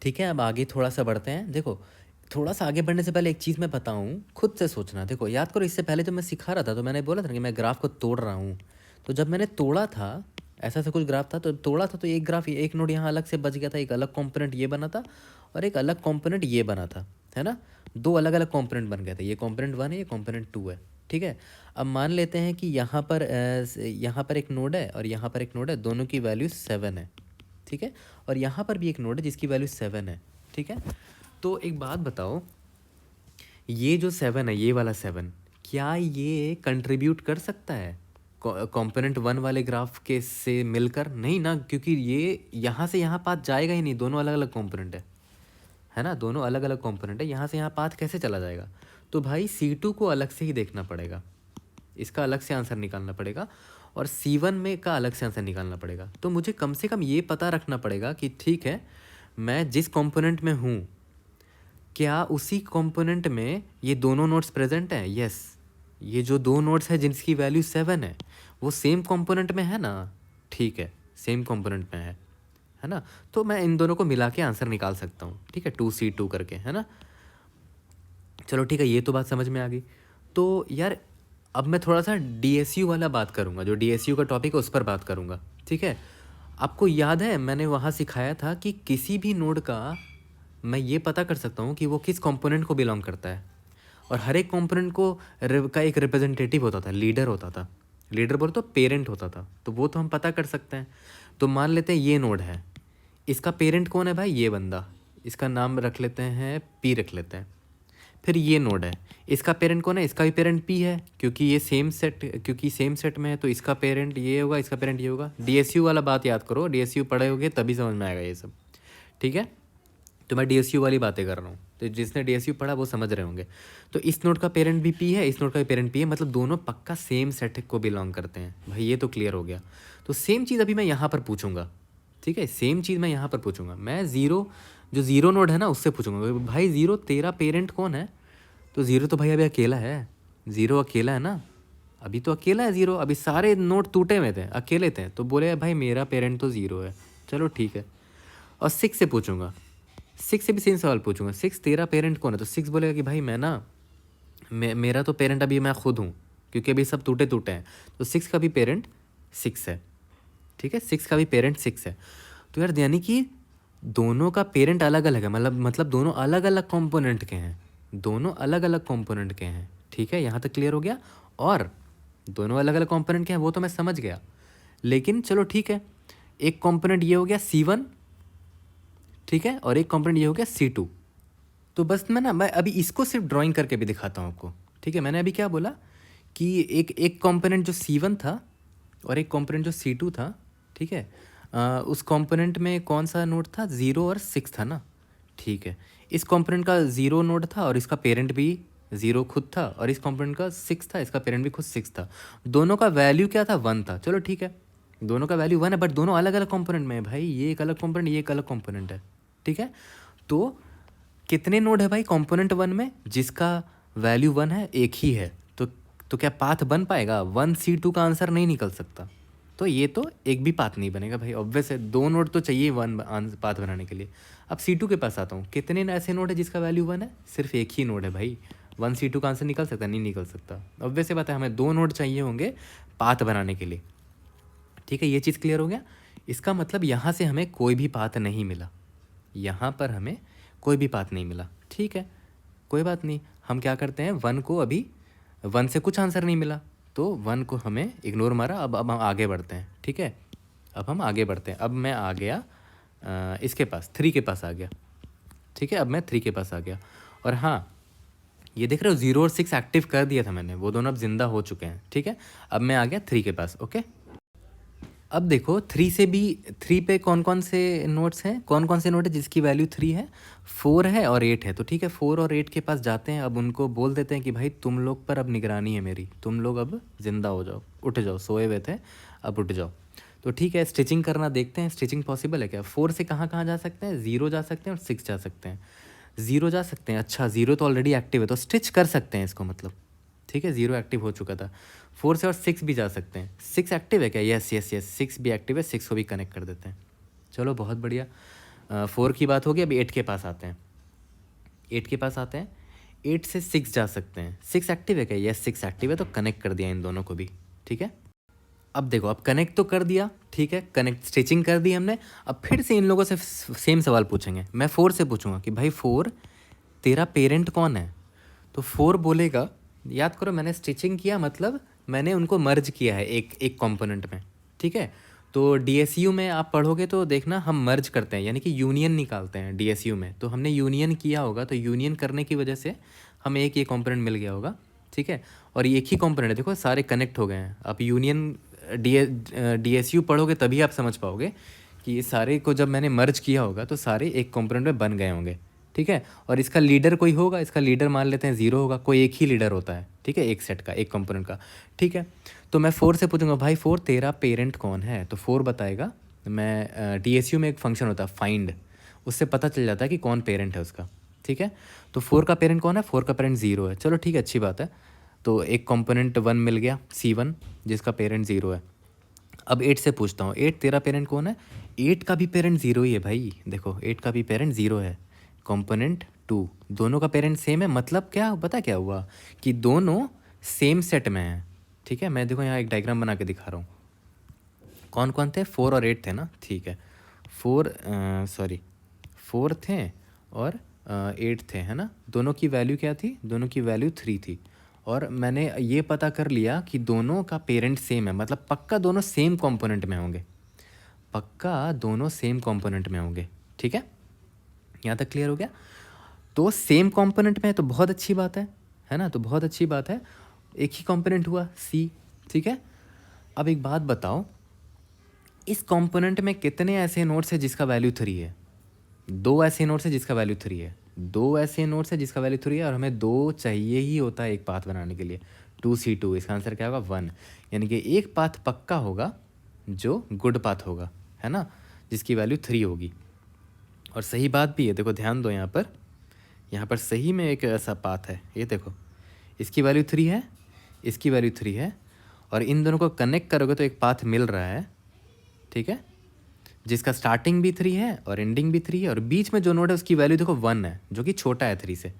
ठीक है, अब आगे थोड़ा सा बढ़ते हैं। देखो, थोड़ा सा आगे बढ़ने से पहले एक चीज़ मैं बताऊँ, खुद से सोचना। देखो याद करो, इससे पहले जब मैं सिखा रहा था तो मैंने बोला था ना कि मैं ग्राफ को तोड़ रहा हूँ। तो जब मैंने तोड़ा था, ऐसा कुछ ग्राफ था, तो तोड़ा था, तो एक ग्राफ, एक नोड यहाँ अलग से बच गया था, एक अलग कंपोनेंट ये बना था और एक अलग कंपोनेंट ये बना था, है ना, 2 अलग अलग कंपोनेंट बन गए थे। ये कंपोनेंट 1 है, ये कंपोनेंट 2 है। ठीक है, अब मान लेते हैं कि यहाँ पर एक नोड है और यहाँ पर एक नोड है, दोनों की वैल्यू 7 है। ठीक है, और यहाँ पर भी एक नोड है जिसकी वैल्यू 7 है। ठीक है, तो एक बात बताओ, ये जो 7 है, ये वाला 7, क्या ये कंट्रीब्यूट कर सकता है कंपोनेंट 1 वाले ग्राफ के से मिलकर? नहीं ना, क्योंकि ये यहाँ से यहाँ पाथ जाएगा ही नहीं, दोनों अलग अलग कंपोनेंट है ना, दोनों अलग अलग कंपोनेंट है, यहाँ से यहाँ पाथ कैसे चला जाएगा? तो भाई C2 को अलग से ही देखना पड़ेगा, इसका अलग से आंसर निकालना पड़ेगा, और C1 में का अलग से आंसर निकालना पड़ेगा। तो मुझे कम से कम ये पता रखना पड़ेगा कि ठीक है, मैं जिस कंपोनेंट में हूँ, क्या उसी कंपोनेंट में ये दोनों नोड्स प्रेजेंट हैं? यस, ये जो 2 नोड्स हैं जिनकी वैल्यू 7 है, वो सेम कंपोनेंट में है ना? ठीक है, सेम कंपोनेंट में है ना, तो मैं इन दोनों को मिला के आंसर निकाल सकता हूँ। ठीक है, 2C2 करके, है ना। चलो ठीक है, ये तो बात समझ में आ गई। तो यार अब मैं थोड़ा सा DSU वाला बात करूँगा, जो DSU का टॉपिक है उस पर बात करूँगा। ठीक है, आपको याद है मैंने वहाँ सिखाया था कि किसी भी नोड का मैं ये पता कर सकता हूँ कि वो किस कंपोनेंट को बिलोंग करता है, और हर एक कंपोनेंट को का एक रिप्रेजेंटेटिव होता था, लीडर होता था, लीडर बोल तो पेरेंट होता था, तो वो तो हम पता कर सकते हैं। तो मान लेते हैं ये नोड है, इसका पेरेंट कौन है भाई? ये बंदा, इसका नाम रख लेते हैं पी रख लेते हैं। फिर ये नोड है, इसका पेरेंट कौन है, इसका भी पेरेंट पी है, क्योंकि ये सेम सेट में है तो इसका पेरेंट ये होगा, इसका पेरेंट ये होगा। डीएसयू वाला बात याद करो, डीएसयू पढ़े होगे तभी समझ में आएगा ये सब, ठीक है। तो मैं डीएसयू वाली बातें कर रहा हूँ, तो जिसने डीएसयू पढ़ा वो समझ रहे होंगे। तो इस नोड का पेरेंट भी पी है, इस नोड का भी पेरेंट पी है, मतलब दोनों पक्का सेम सेट को बिलोंग करते हैं भाई, ये तो क्लियर हो गया। तो सेम चीज़ अभी मैं यहाँ पर पूछूंगा, ठीक है, सेम चीज़ मैं यहाँ पर पूछूंगा। मैं जो ज़ीरो नोड है ना उससे पूछूंगा, भाई ज़ीरो तेरा पेरेंट कौन है। तो ज़ीरो तो भाई अभी अकेला है, ज़ीरो अकेला है ना, अभी तो अकेला है ज़ीरो, अभी सारे नोड टूटे हुए थे, अकेले थे, तो बोले भाई मेरा पेरेंट तो ज़ीरो है, चलो ठीक है। और सिक्स से पूछूंगा, सिक्स से भी सेम सवाल पूछूंगा, सिक्स तेरा पेरेंट कौन है। तो सिक्स बोलेगा कि भाई मैं ना मेरा तो पेरेंट अभी मैं खुद हूँ, क्योंकि अभी सब टूटे टूटे हैं। तो सिक्स का भी पेरेंट सिक्स है, ठीक है, सिक्स का भी पेरेंट सिक्स है। तो यार यानी कि दोनों का पेरेंट अलग अलग है, मतलब दोनों अलग अलग कॉम्पोनेंट के हैं, दोनों अलग अलग कॉम्पोनेंट के हैं, ठीक है, यहाँ तक क्लियर हो गया। और दोनों अलग अलग कॉम्पोनेंट के हैं वो तो मैं समझ गया, लेकिन चलो ठीक है, एक कॉम्पोनेंट ये हो गया C1, ठीक है, और एक कॉम्पोनेंट ये हो गया C2। तो बस मैं अभी इसको सिर्फ ड्राइंग करके भी दिखाता हूँ आपको, ठीक है। मैंने अभी क्या बोला कि एक कॉम्पोनेंट जो C1 था और एक कॉम्पोनेंट जो C2 था, ठीक है, उस कॉम्पोनेंट में कौन सा नोड था, 0 और 6 था ना, ठीक है। इस कॉम्पोनेंट का 0 नोड था और इसका पेरेंट भी 0 खुद था, और इस कॉम्पोनेंट का 6 था, इसका पेरेंट भी खुद 6 था। दोनों का वैल्यू क्या था, 1 था, चलो ठीक है, दोनों का वैल्यू 1 है, बट दोनों अलग अलग कॉम्पोनेंट में है भाई, ये एक अलग कॉम्पोनेंट, ये एक अलग कॉम्पोनेंट है, ठीक है। तो कितने नोड है भाई कंपोनेंट 1 में, जिसका वैल्यू 1 है, एक ही है। तो क्या पाथ बन पाएगा, 1C2 का आंसर नहीं निकल सकता, तो ये तो एक भी पाथ नहीं बनेगा भाई, ऑब्वियस है, दो नोड तो चाहिए वन पाथ बनाने के लिए। अब C2 के पास आता हूँ, कितने ऐसे नोड है जिसका वैल्यू 1 है, सिर्फ एक ही नोड है भाई, 1C2 का आंसर निकल सकता है, नहीं निकल सकता, ऑब्वियस बात है, हमें दो नोड चाहिए होंगे पाथ बनाने के लिए, ठीक है। ये चीज़ क्लियर हो गया। इसका मतलब यहाँ से हमें कोई भी पाथ नहीं मिला, यहाँ पर हमें कोई भी पाथ नहीं मिला, ठीक है, कोई बात नहीं। हम क्या करते हैं, 1 को अभी 1 से कुछ आंसर नहीं मिला, तो 1 को हमें इग्नोर मारा। अब हम आगे बढ़ते हैं, ठीक है, अब हम आगे बढ़ते हैं। अब मैं आ गया इसके पास, 3 के पास आ गया, ठीक है, अब मैं 3 के पास आ गया। और हाँ, ये देख रहे हो 0 और 6 एक्टिव कर दिया था मैंने, वो दोनों अब जिंदा हो चुके हैं, ठीक है। अब मैं आ गया 3 के पास, ओके। अब देखो 3 से भी, 3 पे कौन कौन से नोट्स हैं, कौन कौन से नोट है जिसकी वैल्यू 3 है, 4 है और 8 है। तो ठीक है, 4 और 8 के पास जाते हैं, अब उनको बोल देते हैं कि भाई तुम लोग पर अब निगरानी है मेरी, तुम लोग अब ज़िंदा हो जाओ, उठ जाओ, सोए हुए थे अब उठ जाओ। तो ठीक है, स्टिचिंग करना देखते हैं, स्टिचिंग पॉसिबल है क्या। 4 से कहाँ कहाँ जा सकते हैं, 0 जा सकते हैं और 6 जा सकते हैं। 0 जा सकते हैं, अच्छा 0 तो ऑलरेडी एक्टिव है तो स्टिच कर सकते हैं इसको, मतलब ठीक है, 0 एक्टिव हो चुका था। 4 से और 6 भी जा सकते हैं। 6 एक्टिव है क्या, यस यस यस, 6 भी एक्टिव है, 6 को भी कनेक्ट कर देते हैं। चलो बहुत बढ़िया, 4 की बात होगी। अभी 8 के पास आते हैं, 8 के पास आते हैं। 8 से 6 जा सकते हैं। 6 एक्टिव है क्या, यस 6 एक्टिव है, तो कनेक्ट कर दिया इन दोनों को भी, ठीक है। अब देखो, अब कनेक्ट तो कर दिया, ठीक है, कनेक्ट स्टिचिंग कर दी हमने। अब फिर से इन लोगों से सेम सवाल पूछेंगे। मैं 4 से पूछूंगा कि भाई 4 तेरा पेरेंट कौन है। तो 4 बोलेगा, याद करो मैंने स्टिचिंग किया, मतलब मैंने उनको मर्ज किया है एक एक कंपोनेंट में, ठीक है। तो डीएसयू में आप पढ़ोगे तो देखना, हम मर्ज करते हैं, यानी कि यूनियन निकालते हैं डीएसयू में। तो हमने यूनियन किया होगा, तो यूनियन करने की वजह से हमें एक ये कंपोनेंट मिल गया होगा, ठीक है। और ये एक ही कंपोनेंट है, देखो सारे कनेक्ट हो गए हैं। आप यूनियन डीएसयू पढ़ोगे तभी आप समझ पाओगे कि ये सारे को जब मैंने मर्ज किया होगा तो सारे एक कंपोनेंट में बन गए होंगे, ठीक है। और इसका लीडर कोई होगा, इसका लीडर मान लेते हैं 0 होगा, कोई एक ही लीडर होता है, ठीक है, एक सेट का, एक कंपोनेंट का, ठीक है। तो मैं 4 से पूछूंगा, भाई 4 तेरा पेरेंट कौन है। तो 4 बताएगा, मैं डीएसयू में एक फंक्शन होता है फाइंड, उससे पता चल जाता है कि कौन पेरेंट है उसका, ठीक है। तो 4 का पेरेंट कौन है, 4 का पेरेंट 0 है, चलो ठीक है, अच्छी बात है। तो एक कंपोनेंट 1 मिल गया, C1, जिसका पेरेंट 0 है। अब 8 से पूछता हूँ, 8 तेरा पेरेंट कौन है। 8 का भी पेरेंट 0 ही है भाई, देखो 8 का भी पेरेंट 0 है। कंपोनेंट 2, दोनों का पेरेंट सेम है, मतलब क्या पता क्या हुआ कि दोनों सेम सेट में हैं, ठीक है। मैं देखो यहाँ एक डायग्राम बना के दिखा रहा हूँ। कौन कौन थे, 4 और 8 थे ना, ठीक है। 4 थे और 8 थे, है ना। दोनों की वैल्यू क्या थी, दोनों की वैल्यू 3 थी। और मैंने ये पता कर लिया कि दोनों का पेरेंट सेम है, मतलब पक्का दोनों सेम कंपोनेंट में होंगे, पक्का दोनों सेम कंपोनेंट में होंगे, ठीक है। यहाँ तक क्लियर हो गया? तो सेम कंपोनेंट में है तो बहुत अच्छी बात है ना? तो बहुत अच्छी बात है, एक ही कंपोनेंट हुआ सी, ठीक है। अब एक बात बताओ, इस कंपोनेंट में कितने ऐसे नोड्स है जिसका वैल्यू 3 है? 2 ऐसे नोड्स है जिसका वैल्यू 3 है, 2 ऐसे नोड्स है जिसका वैल्यू 3 है, और हमें 2 चाहिए ही होता है एक पाथ बनाने के लिए, 2C2। इसका आंसर क्या होगा? 1। यानी कि एक पाथ पक्का होगा जो गुड पाथ होगा, है ना, जिसकी वैल्यू 3 होगी। और सही बात भी है, देखो ध्यान दो यहाँ पर सही में एक ऐसा पाथ है, ये देखो, इसकी वैल्यू 3 है, इसकी वैल्यू 3 है, और इन दोनों को कनेक्ट करोगे तो एक पाथ मिल रहा है, ठीक है, जिसका स्टार्टिंग भी 3 है और एंडिंग भी 3 है, और बीच में जो नोड है उसकी वैल्यू देखो 1 है, जो कि छोटा है 3 से।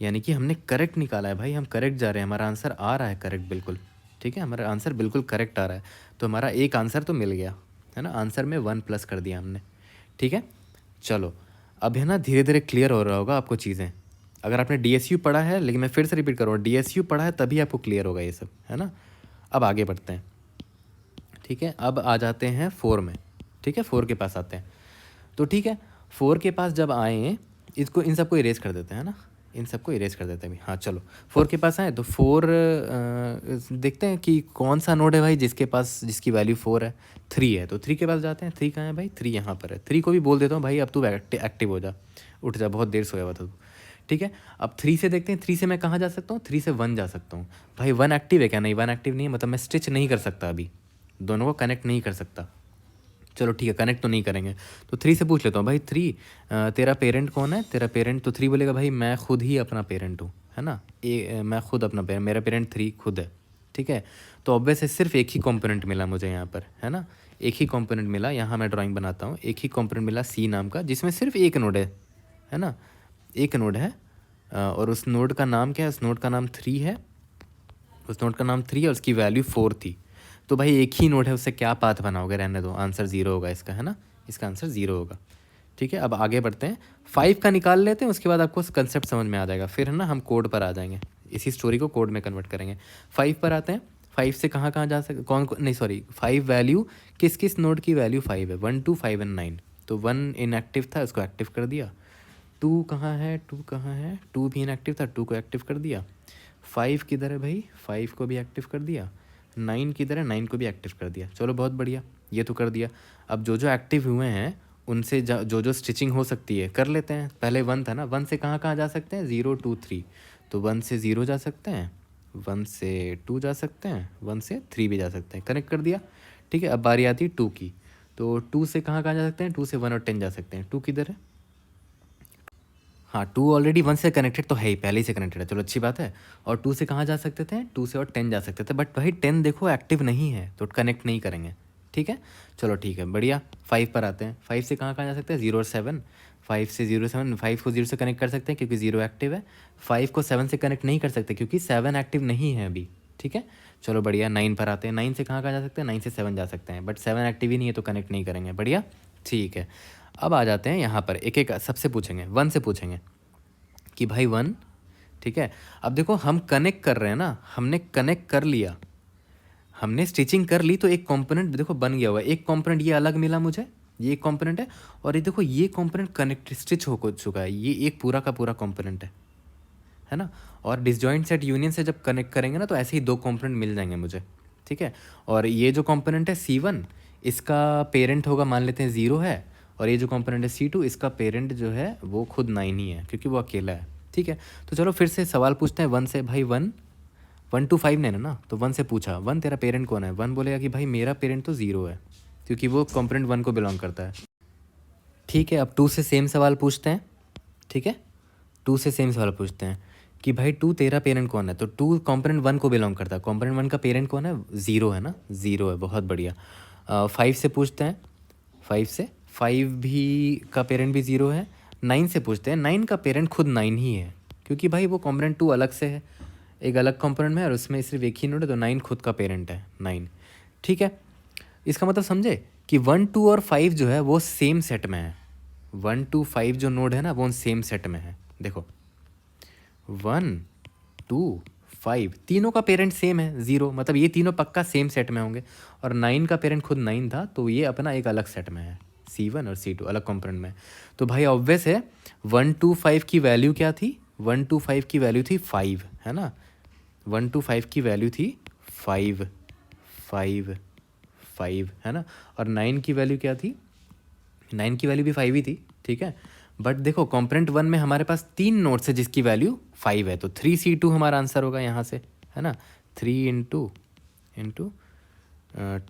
यानी कि हमने करेक्ट निकाला है भाई, हम करेक्ट जा रहे हैं, हमारा आंसर आ रहा है करेक्ट बिल्कुल, ठीक है, हमारा आंसर बिल्कुल करेक्ट आ रहा है। तो हमारा एक आंसर तो मिल गया, है ना, आंसर में 1 प्लस कर दिया हमने, ठीक है। चलो अब है ना, धीरे धीरे क्लियर हो रहा होगा आपको चीज़ें। अगर आपने DSU पढ़ा है, लेकिन मैं फिर से रिपीट करूँगा, DSU पढ़ा है तभी आपको क्लियर होगा ये सब, है ना। अब आगे बढ़ते हैं, ठीक है। अब आ जाते हैं 4 में, ठीक है, 4 के पास आते हैं। तो ठीक है, 4 के पास जब आए, इसको इन सबको इरेज कर देते हैं ना, इन सबको इरेज कर देते हैं अभी। हाँ चलो 4 के पास आए तो 4 देखते हैं कि कौन सा नोड है भाई जिसके पास, जिसकी वैल्यू 4 है, 3 है। तो 3 के पास जाते हैं, 3 कहाँ है भाई? 3 यहाँ पर है। 3 को भी बोल देता हूँ भाई अब तू एक्टिव हो जा, उठ जा, बहुत देर सोया हुआ था तू, ठीक है। अब 3 से देखते हैं, 3 से मैं कहाँ जा सकता हूँ? 3 से 1 जा सकता हूँ। भाई 1 एक्टिव है क्या? नहीं, 1 एक्टिव नहीं है, मतलब मैं स्टिच नहीं कर सकता अभी, दोनों को कनेक्ट नहीं कर सकता। चलो ठीक है, कनेक्ट तो नहीं करेंगे। तो 3 से पूछ लेता हूँ, भाई 3 तेरा पेरेंट कौन है? तेरा पेरेंट, तो 3 बोलेगा भाई मैं खुद ही अपना पेरेंट हूँ, है ना, मैं खुद अपना पेरेंट, मेरा पेरेंट 3 खुद है, ठीक है। तो ऑब्वियस है सिर्फ एक ही कंपोनेंट मिला मुझे यहाँ पर, है ना, एक ही कंपोनेंट मिला। यहाँ मैं ड्राइंग बनाता हूँ, एक ही कंपोनेंट मिला सी नाम का, जिसमें सिर्फ एक नोड है ना, एक नोड है। और उस नोड का नाम क्या है? उस नोड का नाम 3 है, उस नोड का नाम 3 है और उसकी वैल्यू 4 थी। तो भाई एक ही नोड है, उससे क्या पाथ बनाओगे? रहने दो, आंसर 0 होगा इसका, है ना, इसका आंसर 0 होगा, ठीक है। अब आगे बढ़ते हैं, 5 का निकाल लेते हैं, उसके बाद आपको कंसेप्ट समझ में आ जाएगा, फिर है ना हम कोड पर आ जाएंगे, इसी स्टोरी को कोड में कन्वर्ट करेंगे। 5 पर आते हैं, 5 से कहाँ कहाँ जा सकते, नहीं सॉरी, 5 वैल्यू किस किस नोड की वैल्यू 5 है? 1 2 5 एंड 9। तो 1 इनएक्टिव था, उसको एक्टिव कर दिया। 2 कहाँ है? 2 कहाँ है? 2 भी इनएक्टिव था, 2 को एक्टिव कर दिया। 5 किधर है भाई? 5 को भी एक्टिव कर दिया। 9 किधर है? 9 को भी एक्टिव कर दिया। चलो बहुत बढ़िया, ये तो कर दिया। अब जो जो एक्टिव हुए हैं उनसे जो जो स्टिचिंग हो सकती है कर लेते हैं। पहले 1 था ना, 1 से कहाँ कहाँ जा सकते हैं? 0 2 3। तो 1 से 0 जा सकते हैं, 1 से 2 जा सकते हैं, 1 से 3 भी जा सकते हैं, कनेक्ट कर दिया, ठीक है। अब बारी आती है 2 की, तो 2 से कहाँ कहाँ जा सकते हैं? 2 से 1 और 10 जा सकते हैं। 2 किधर है? हाँ 2 ऑलरेडी 1 से कनेक्टेड तो है ही, पहले ही से कनेक्टेड है, चलो अच्छी बात है। और 2 से कहाँ जा सकते थे? 2 से और 10 जा सकते थे, बट भाई 10 देखो एक्टिव नहीं है तो कनेक्ट नहीं करेंगे, ठीक है। चलो ठीक है, बढ़िया। 5 पर आते हैं, 5 से कहाँ कहाँ जा सकते हैं? 0 और 7। 5 से 0 7, 5 को 0 से कनेक्ट कर सकते हैं क्योंकि 0 एक्टिव है। 5 को 7 से कनेक्ट नहीं कर सकते क्योंकि 7 एक्टिव नहीं है अभी, ठीक है। चलो बढ़िया, 9 पर आते हैं, 9 से कहाँ कहाँ जा सकते हैं? 9 से 7 जा सकते हैं, बट 7 एक्टिव ही नहीं है तो कनेक्ट नहीं करेंगे, बढ़िया, ठीक है। अब आ जाते हैं यहाँ पर, एक एक सबसे पूछेंगे, 1 से पूछेंगे कि भाई 1, ठीक है। अब देखो हम कनेक्ट कर रहे हैं ना, हमने कनेक्ट कर लिया, हमने स्टिचिंग कर ली, तो एक कंपोनेंट देखो बन गया हुआ है। एक कंपोनेंट ये अलग मिला मुझे, ये एक कंपोनेंट है, और ये देखो ये कंपोनेंट कनेक्ट स्टिच हो चुका है, ये एक पूरा का पूरा कंपोनेंट है ना। और डिसजॉइंट सेट यूनियन से जब कनेक्ट करेंगे ना तो ऐसे ही 2 कंपोनेंट मिल जाएंगे मुझे, ठीक है। और ये जो कंपोनेंट है C1, इसका पेरेंट होगा, मान लेते हैं 0 है, और ये जो कंपोनेंट है C2, इसका पेरेंट जो है वो खुद 9 ही है क्योंकि वो अकेला है, ठीक है। तो चलो फिर से सवाल पूछते हैं 1 से, भाई 1 1 2 5 ने ना, तो 1 से पूछा, 1 तेरा पेरेंट कौन है? 1 बोलेगा कि भाई मेरा पेरेंट तो 0 है क्योंकि वो कंपोनेंट 1 को बिलोंग करता है, ठीक है। अब 2 से सेम सवाल पूछते हैं, ठीक है, 2 से सेम सवाल पूछते हैं कि भाई 2 तेरा पेरेंट कौन है? तो 2 कंपोनेंट 1 को बिलोंग करता है, कंपोनेंट 1 का पेरेंट कौन है? 0 है ना, 0 है, बहुत बढ़िया। 5 से पूछते हैं, 5 से, 5 भी का पेरेंट भी 0 है। 9 से पूछते हैं, 9 का पेरेंट खुद 9 ही है क्योंकि भाई वो कंपोनेंट 2 अलग से है, एक अलग कंपोनेंट में है और उसमें सिर्फ एक ही नोड है, तो 9 खुद का पेरेंट है, 9, ठीक है। इसका मतलब समझे कि 1 2 और 5 जो है वो सेम सेट में है, 1 2 5 जो नोड है ना वो सेम सेट में है। देखो 1 2 5 तीनों का पेरेंट सेम है 0, मतलब ये तीनों पक्का सेम सेट में होंगे। और 9 का पेरेंट खुद 9 था तो ये अपना एक अलग सेट में है, C1 और C2 अलग कंपोनेंट में। तो भाई ऑब्वियस है 125 की वैल्यू क्या थी, 125 की वैल्यू थी 5, है ना, 125 की वैल्यू थी 5 5 5, है ना, और 9 की वैल्यू क्या थी, 9 की वैल्यू भी 5 ही थी, ठीक है। बट देखो कंपोनेंट 1 में हमारे पास 3 नोट्स है जिसकी वैल्यू 5 है, तो 3C2 हमारा आंसर होगा यहाँ से, है ना, 3 इंटू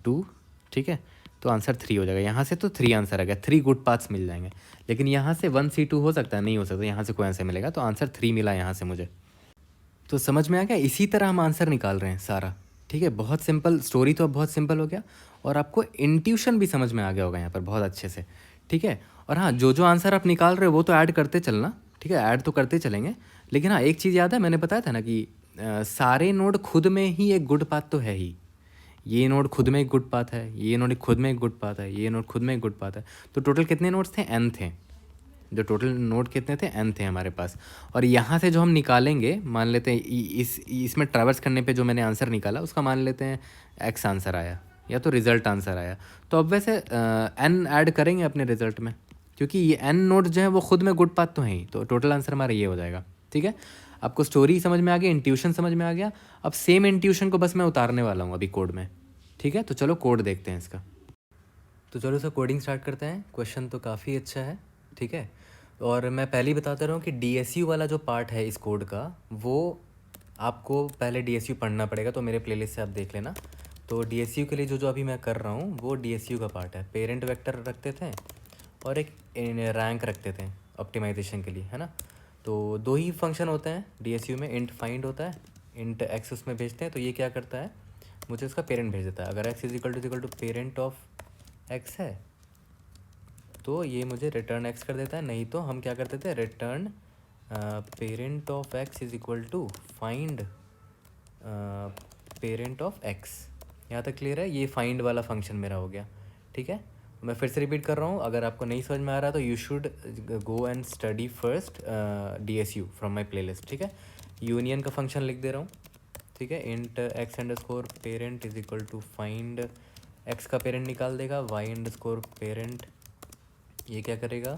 2, ठीक है, तो आंसर 3 हो जाएगा यहाँ से। तो 3 आंसर आ गया, 3 गुड पाथ्स मिल जाएंगे। लेकिन यहाँ से 1C2 हो सकता है, नहीं हो सकता, यहाँ से कोई आंसर मिलेगा, तो आंसर 3 मिला यहाँ से मुझे। तो समझ में आ गया, इसी तरह हम आंसर निकाल रहे हैं सारा, ठीक है। बहुत सिंपल स्टोरी, तो अब बहुत सिंपल हो गया, और आपको इंट्यूशन भी समझ में आ गया होगा यहाँ पर बहुत अच्छे से, ठीक है। और हाँ, जो जो आंसर आप निकाल रहे हो वो तो ऐड करते चलना, ठीक है, ऐड तो करते चलेंगे। लेकिन हाँ, एक चीज़ याद है, मैंने बताया था ना कि सारे नोड खुद में ही एक गुड पाथ तो है ही। ये नोड खुद में एक गुड पाथ है, ये नोड खुद में एक गुड पाथ है, ये नोड खुद में एक गुड पाथ है। तो टोटल कितने नोड्स थे, n थे, जो टोटल नोड कितने थे, n थे हमारे पास। और यहाँ से जो हम निकालेंगे, मान लेते हैं इसमें ट्रैवर्स करने पे जो मैंने आंसर निकाला उसका मान लेते हैं x आंसर आया, या तो रिजल्ट आंसर आया, तो अब वैसे n ऐड करेंगे अपने रिजल्ट में, क्योंकि ये n नोड जो है वो खुद में गुड पाथ तो है ही, तो टोटल आंसर हमारा ये हो जाएगा, ठीक है। आपको स्टोरी समझ में आ गया, इंट्यूशन समझ में आ गया। अब सेम इंट्यूशन को बस मैं उतारने वाला हूँ अभी कोड में, ठीक है। तो चलो कोड देखते हैं इसका। तो चलो सर कोडिंग स्टार्ट करते हैं। क्वेश्चन तो काफ़ी अच्छा है, ठीक है। और मैं पहले ही बताता रहा हूँ कि DSU वाला जो पार्ट है इस कोड का, वो आपको पहले DSU पढ़ना पड़ेगा, तो मेरे प्लेलिस्ट से आप देख लेना। तो DSU के लिए जो जो अभी मैं कर रहा हूँ वो DSU का पार्ट है। पेरेंट वेक्टर रखते थे और एक रैंक रखते थे ऑप्टिमाइजेशन के लिए, है ना। तो 2 ही फंक्शन होते हैं DSU में, इंट फाइंड होता है, इंट x उसमें भेजते हैं, तो ये क्या करता है, मुझे उसका पेरेंट भेज देता है। अगर x is equal to parent of x है तो ये मुझे रिटर्न x कर देता है, नहीं तो हम क्या करते थे, return parent of x is equal to find parent of x। यहाँ तक क्लियर है, ये फाइंड वाला फंक्शन मेरा हो गया, ठीक है। मैं फिर से रिपीट कर रहा हूँ, अगर आपको नहीं समझ में आ रहा तो you should go and study first DSU from my playlist, ठीक है। यूनियन का फंक्शन लिख दे रहा हूँ, ठीक है। Int x underscore parent is equal to find, x का पेरेंट निकाल देगा, y अंडरस्कोर पेरेंट ये क्या करेगा,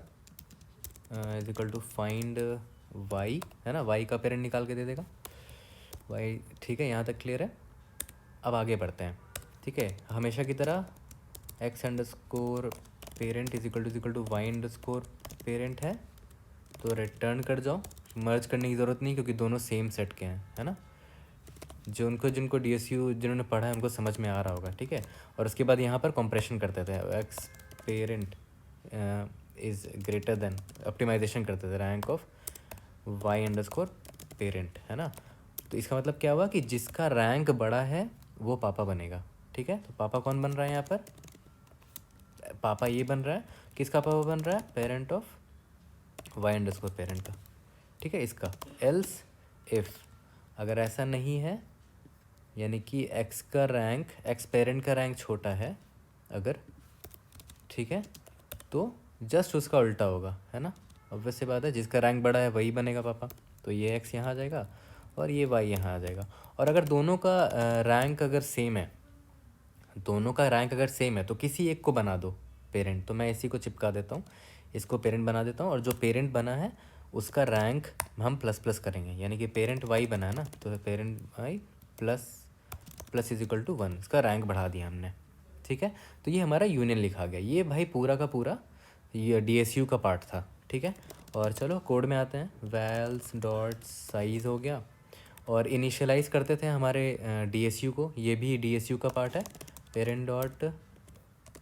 is equal to find y, है ना, y का पेरेंट निकाल के दे देगा y, ठीक है। यहाँ तक क्लियर है। अब आगे बढ़ते हैं, ठीक है। हमेशा की तरह x underscore parent is equal to y underscore parent है, तो रिटर्न कर जाओ। मर्ज करने की ज़रूरत नहीं क्योंकि दोनों सेम सेट के हैं, है ना। जिनको DSU जिन्होंने पढ़ा है उनको समझ में आ रहा होगा, ठीक है। और उसके बाद यहाँ पर कंप्रेशन करते थे, x पेरेंट इज़ ग्रेटर देन, ऑप्टिमाइजेशन करते थे rank of y underscore parent, है ना। तो इसका मतलब क्या हुआ कि जिसका रैंक बड़ा है वो पापा बनेगा, ठीक है। तो पापा कौन बन रहा है यहाँ पर, पापा ये बन रहा है, किसका पापा बन रहा है, parent of y underscore parent का, ठीक है, इसका। एल्स इफ़ अगर ऐसा नहीं है, यानी कि x का रैंक, x पेरेंट का रैंक छोटा है अगर, ठीक है, तो जस्ट उसका उल्टा होगा, है ना। ऑब्वियस सी बात है, जिसका रैंक बड़ा है वही बनेगा पापा, तो ये x यहाँ आ जाएगा और ये y यहाँ आ जाएगा। और अगर दोनों का रैंक अगर सेम है, दोनों का रैंक अगर सेम है तो किसी एक को बना दो पेरेंट। तो मैं इसी को चिपका देता हूँ, इसको पेरेंट बना देता हूँ, और जो पेरेंट बना है उसका रैंक हम प्लस प्लस करेंगे, यानी कि पेरेंट y बना है ना, तो parent y plus plus is equal to 1, इसका रैंक बढ़ा दिया हमने, ठीक है। तो ये हमारा यूनियन लिखा गया, ये भाई पूरा का पूरा ये DSU का पार्ट था, ठीक है। और चलो कोड में आते हैं, वैल्स डॉट साइज़ हो गया, और इनिशियलाइज़ करते थे हमारे DSU को, ये भी DSU का पार्ट है। पेरेंट डॉट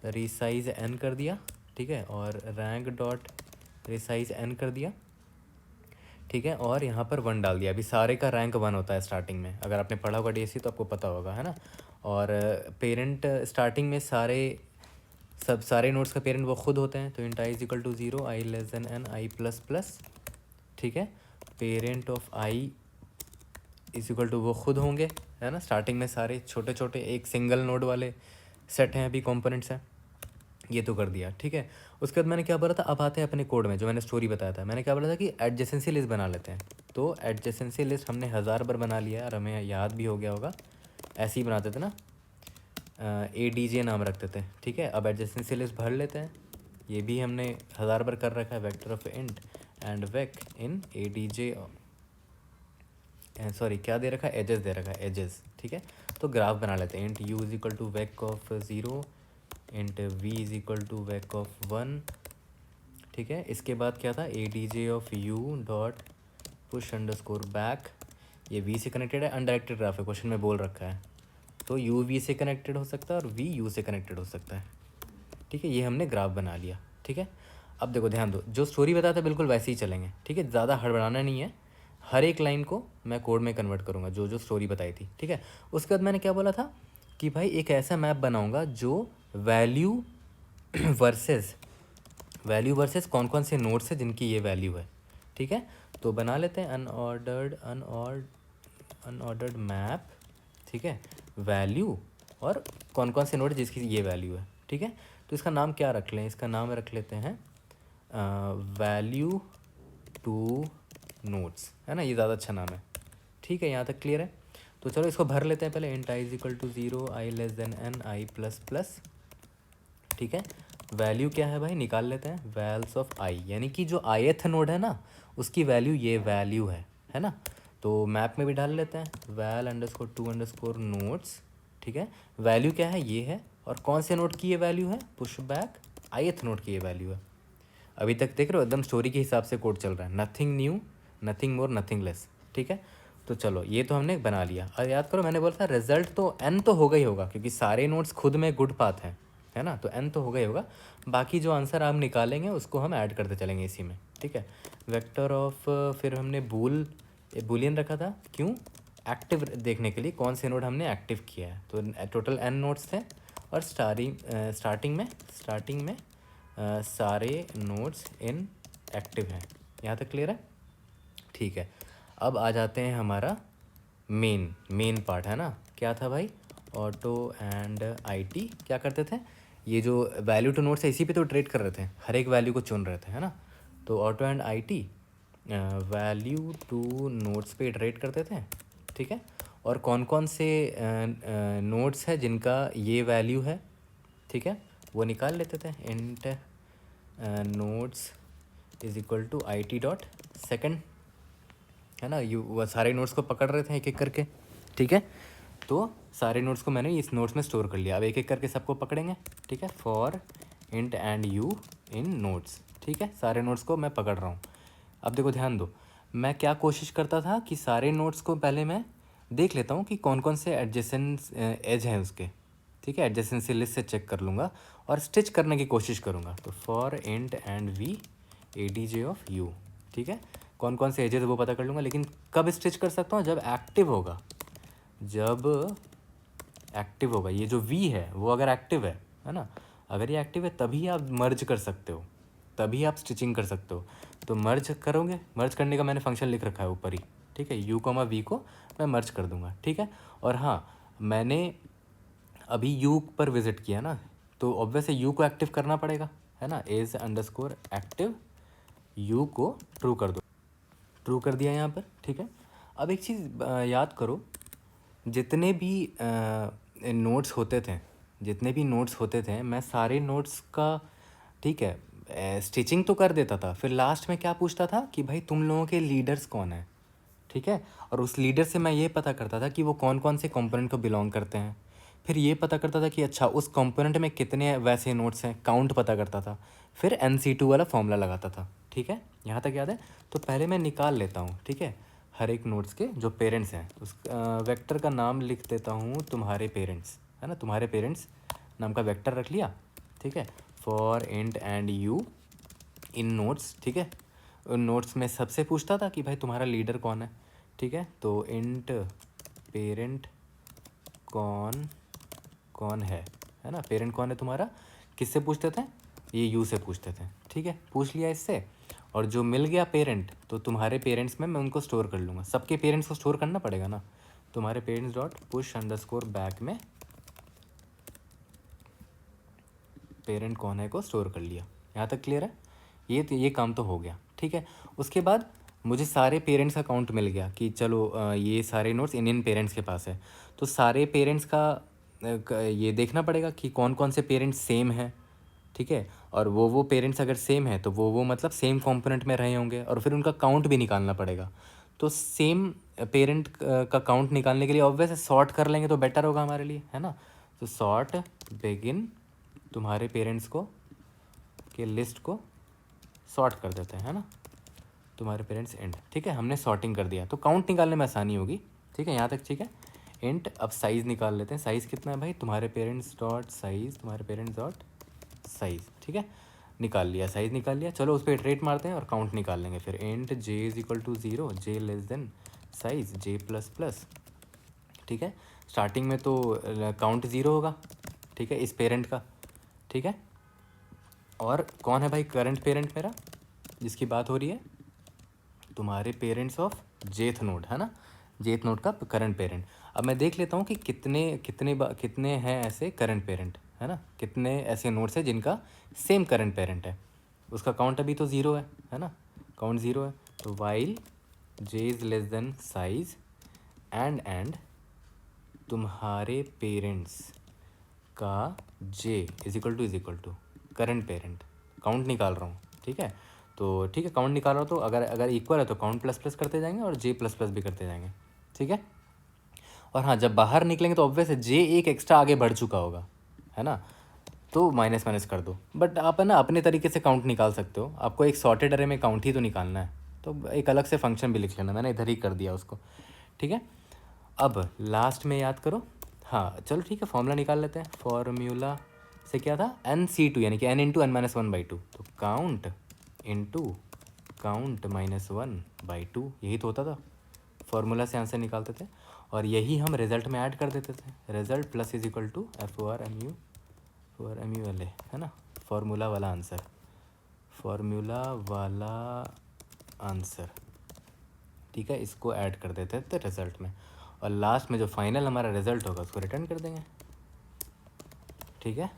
रिसाइज n कर दिया, ठीक है, और रैंक डॉट रिसाइज n कर दिया, ठीक है, और यहाँ पर 1 डाल दिया। अभी सारे का रैंक 1 होता है स्टार्टिंग में, अगर आपने पढ़ा होगा DSU तो आपको पता होगा, है ना। और पेरेंट स्टार्टिंग में सारे नोड्स का पेरेंट वो खुद होते हैं, तो int i is equal to 0, i less than n, i plus plus, ठीक है। Parent of i is equal to वो खुद होंगे, है ना। स्टार्टिंग में सारे छोटे छोटे एक सिंगल नोड वाले सेट हैं, अभी कंपोनेंट्स हैं, ये तो कर दिया, ठीक है। उसके बाद मैंने क्या बोला था, अब आते हैं अपने कोड में, जो मैंने स्टोरी बताया था। मैंने क्या बोला था कि एडजेसेंसी लिस्ट बना लेते हैं, तो एडजेसेंसी लिस्ट हमने 1000 बार बना लिया और हमें याद भी हो गया होगा, ऐसे ही बनाते थे ना, ADJ नाम रखते थे, ठीक है। अब एडजेसेंसी लिस्ट भर लेते हैं, ये भी हमने 1000 बार कर रखा है, vector of int and wake in A d J, sorry क्या दे रखा है, एजेस दे रखा है, एजेस, ठीक है। तो ग्राफ बना लेते हैं, int u is equal to vec of 0, int v is equal to vec of 1, ठीक है। इसके बाद क्या था, a d j of u dot push underscore back, ये वी से कनेक्टेड है, अनडायरेक्टेड ग्राफ है, क्वेश्चन में बोल रखा है, तो यू वी से कनेक्टेड हो सकता है और वी यू से कनेक्टेड हो सकता है, ठीक है। ये हमने ग्राफ बना लिया, ठीक है। अब देखो ध्यान दो, जो स्टोरी बताया था बिल्कुल वैसे ही चलेंगे, ठीक है, ज़्यादा हड़बड़ाना नहीं है, हर एक लाइन को मैं कोड में कन्वर्ट करूँगा जो जो स्टोरी बताई थी, ठीक है। उसके बाद मैंने क्या बोला था कि भाई एक ऐसा मैप बनाऊँगा जो वैल्यू वर्सेस कौन कौन से नोड्स है जिनकी ये वैल्यू है, ठीक है। तो बना लेते हैं अनऑर्डर्ड मैप, ठीक है, वैल्यू और कौन कौन से नोड जिसकी ये वैल्यू है, ठीक है। तो इसका नाम क्या रख लें, इसका नाम रख लेते हैं वैल्यू टू नोड्स, है ना, ये ज़्यादा अच्छा नाम है, ठीक है। यहाँ तक क्लियर है। तो चलो इसको भर लेते हैं पहले, int i is equal to 0, i less than n, i plus plus, ठीक है। वैल्यू क्या है भाई, निकाल लेते हैं, वैल्स ऑफ आई, यानी कि जो ith नोड है ना उसकी वैल्यू ये वैल्यू है ना। तो मैप में भी डाल लेते हैं, val underscore to underscore nodes, ठीक है। वैल्यू क्या है, ये है, और कौन से नोड की ये वैल्यू है, पुश बैक ith नोड की ये वैल्यू है। अभी तक देख रहे हो एकदम स्टोरी के हिसाब से कोड चल रहा है, nothing new, nothing more, nothing less, ठीक है। तो चलो ये तो हमने बना लिया। और याद करो मैंने बोला था रिजल्ट तो एन तो होगा ही होगा, क्योंकि सारे नोट्स खुद में गुड पाथ हैं, है ना, तो एन तो होगा ही होगा। बाकी जो आंसर आप निकालेंगे उसको हम ऐड करते चलेंगे इसी में, ठीक है। वेक्टर ऑफ, फिर हमने बुलियन रखा था, क्यों, एक्टिव देखने के लिए कौन से नोड हमने एक्टिव किया है। तो टोटल एन नोड्स थे, और स्टार्टिंग में सारे नोड्स इन एक्टिव हैं। यहाँ तक क्लियर है, ठीक है। अब आ जाते हैं हमारा मेन पार्ट, है ना, क्या था भाई, ऑटो एंड आईटी क्या करते थे, ये जो वैल्यू टू नोड्स है इसी पे तो ट्रेड कर रहे थे, हर एक वैल्यू को चुन रहे थे, है ना। तो auto and IT value two nodes पे ट्रेड करते थे, ठीक है। और कौन कौन से नोड्स है जिनका ये वैल्यू है, ठीक है, वो निकाल लेते थे, int nodes is equal to i t dot second, है ना। वो सारे नोट्स को पकड़ रहे थे एक एक करके, ठीक है। तो सारे नोट्स को मैंने इस नोट्स में स्टोर कर लिया, अब एक एक करके सबको पकड़ेंगे, ठीक है। For int and you in notes, ठीक है, सारे नोट्स को मैं पकड़ रहा हूँ। अब देखो ध्यान दो, मैं क्या कोशिश करता था कि सारे नोट्स को पहले मैं देख लेता हूँ कि कौन कौन से एडजेसेंट एज हैं उसके, ठीक है, एडजेसेंसी लिस्ट से चेक कर लूँगा और स्टिच करने की कोशिश करूँगा। तो for int and V A d j of you, ठीक है, कौन कौन से एजेस वो पता कर लूँगा। लेकिन कब स्टिच कर सकता हूँ, जब एक्टिव होगा, ये जो वी है वो अगर एक्टिव है ना, अगर ये एक्टिव है तभी आप मर्ज कर सकते हो, तभी आप स्टिचिंग कर सकते हो। तो मर्ज करोगे, मर्ज करने का मैंने फंक्शन लिख रखा है ऊपर ही, ठीक है, यू कॉमा वी को मैं मर्ज कर दूंगा, ठीक है। और हाँ, मैंने अभी यू पर विजिट किया ना, तो ऑब्वियसली यू को एक्टिव करना पड़ेगा, है ना, एज अंडरस्कोर एक्टिव यू को ट्रू कर दो, ट्रू कर दिया यहाँ पर, ठीक है। अब एक चीज़ याद करो, जितने भी नोट्स होते थे मैं सारे नोट्स का, ठीक है, स्टिचिंग तो कर देता था, फिर लास्ट में क्या पूछता था कि भाई तुम लोगों के लीडर्स कौन है, ठीक है। और उस लीडर से मैं ये पता करता था कि वो कौन कौन से कंपोनेंट को बिलोंग करते हैं, फिर ये पता करता था कि अच्छा उस कंपोनेंट में कितने वैसे नोट्स हैं, काउंट पता करता था, फिर NC2 वाला फॉर्मूला लगाता था, ठीक है, यहाँ तक याद है। तो पहले मैं निकाल लेता हूँ, ठीक है, हर एक नोट्स के जो पेरेंट्स हैं, उस वेक्टर का नाम लिख देता हूँ तुम्हारे पेरेंट्स, है ना, तुम्हारे पेरेंट्स नाम का वेक्टर रख लिया, ठीक है। For int and you in notes, ठीक है, उन नोट्स में सबसे पूछता था कि भाई तुम्हारा लीडर कौन है, ठीक है। तो इंट पेरेंट कौन कौन है ना, पेरेंट कौन है तुम्हारा, किससे पूछते थे, ये यू से पूछते थे, ठीक है, पूछ लिया इससे। और जो मिल गया पेरेंट, तो तुम्हारे पेरेंट्स में मैं उनको स्टोर कर लूँगा, सबके पेरेंट्स को स्टोर करना पड़ेगा ना। तुम्हारे parents dot push underscore back में पेरेंट कौन है को स्टोर कर लिया। यहाँ तक क्लियर है, ये काम तो हो गया, ठीक है। उसके बाद मुझे सारे पेरेंट्स का काउंट मिल गया कि चलो ये सारे नोट्स इन पेरेंट्स के पास है, तो सारे पेरेंट्स का ये देखना पड़ेगा कि कौन कौन से पेरेंट्स सेम हैं, ठीक है। और वो पेरेंट्स अगर सेम है तो वो मतलब सेम कंपोनेंट में रहे होंगे, और फिर उनका काउंट भी निकालना पड़ेगा। तो सेम पेरेंट का काउंट निकालने के लिए ऑब्वियस सॉर्ट कर लेंगे तो बेटर होगा हमारे लिए, है ना। तो सॉर्ट बिगिन तुम्हारे पेरेंट्स को के लिस्ट को सॉर्ट कर देते हैं, है ना, तुम्हारे पेरेंट्स एंड। ठीक है, हमने सॉर्टिंग कर दिया तो काउंट निकालने में आसानी होगी। ठीक है, यहाँ तक ठीक है। एंड अब साइज़ निकाल लेते हैं। साइज़ कितना है भाई, तुम्हारे पेरेंट्स डॉट साइज़, तुम्हारे पेरेंट्स डॉट साइज़। ठीक है, निकाल लिया, साइज़ निकाल लिया। चलो उस पर इटरेट मारते हैं और काउंट निकाल लेंगे फिर। And j is equal to 0, j less than size, j plus plus. ठीक है, स्टार्टिंग में तो काउंट 0 होगा, ठीक है, इस पेरेंट का। ठीक है, और कौन है भाई करंट पेरेंट मेरा जिसकी बात हो रही है, तुम्हारे पेरेंट्स ऑफ जेथ नोड, है ना, जेथ नोड का करंट पेरेंट। अब मैं देख लेता हूँ कि कितने हैं ऐसे करंट पेरेंट, है ना, कितने ऐसे नोड्स हैं जिनका सेम करंट पेरेंट है। उसका काउंट अभी तो 0 है ना, काउंट 0 है। तो while J is less than size and तुम्हारे पेरेंट्स का J is equal to current parent, count निकाल रहा हूँ। ठीक है, तो ठीक है, काउंट निकाल रहा हूँ तो अगर इक्वल है तो काउंट प्लस प्लस करते जाएंगे और जे प्लस प्लस भी करते जाएंगे। ठीक है, और हाँ, जब बाहर निकलेंगे तो ऑब्वियस है जे एक एक्स्ट्रा आगे बढ़ चुका होगा, है ना, तो माइनस माइनस कर दो। बट आप है ना अपने तरीके से काउंट निकाल सकते हो, आपको एक सॉर्टेड अरे में काउंट ही तो निकालना है, तो एक अलग से फंक्शन भी लिख लेना, मैंने इधर ही कर दिया उसको। ठीक है, अब लास्ट में याद करो, हाँ चलो ठीक है, फॉर्मूला निकाल लेते हैं। फॉर्मूला से क्या था, NC2 यानी कि N इंटू N-1/2, तो काउंट इंटू काउंट -1/2, यही तो होता था, फॉर्मूला से आंसर निकालते थे और यही हम रिजल्ट में ऐड कर देते थे। Result plus is equal to FORMULA, है ना, फॉर्मूला वाला आंसर, फॉर्मूला वाला आंसर। ठीक है, इसको ऐड कर देते थे रिजल्ट में, और लास्ट में जो फाइनल हमारा रिजल्ट होगा उसको रिटर्न कर देंगे। ठीक है,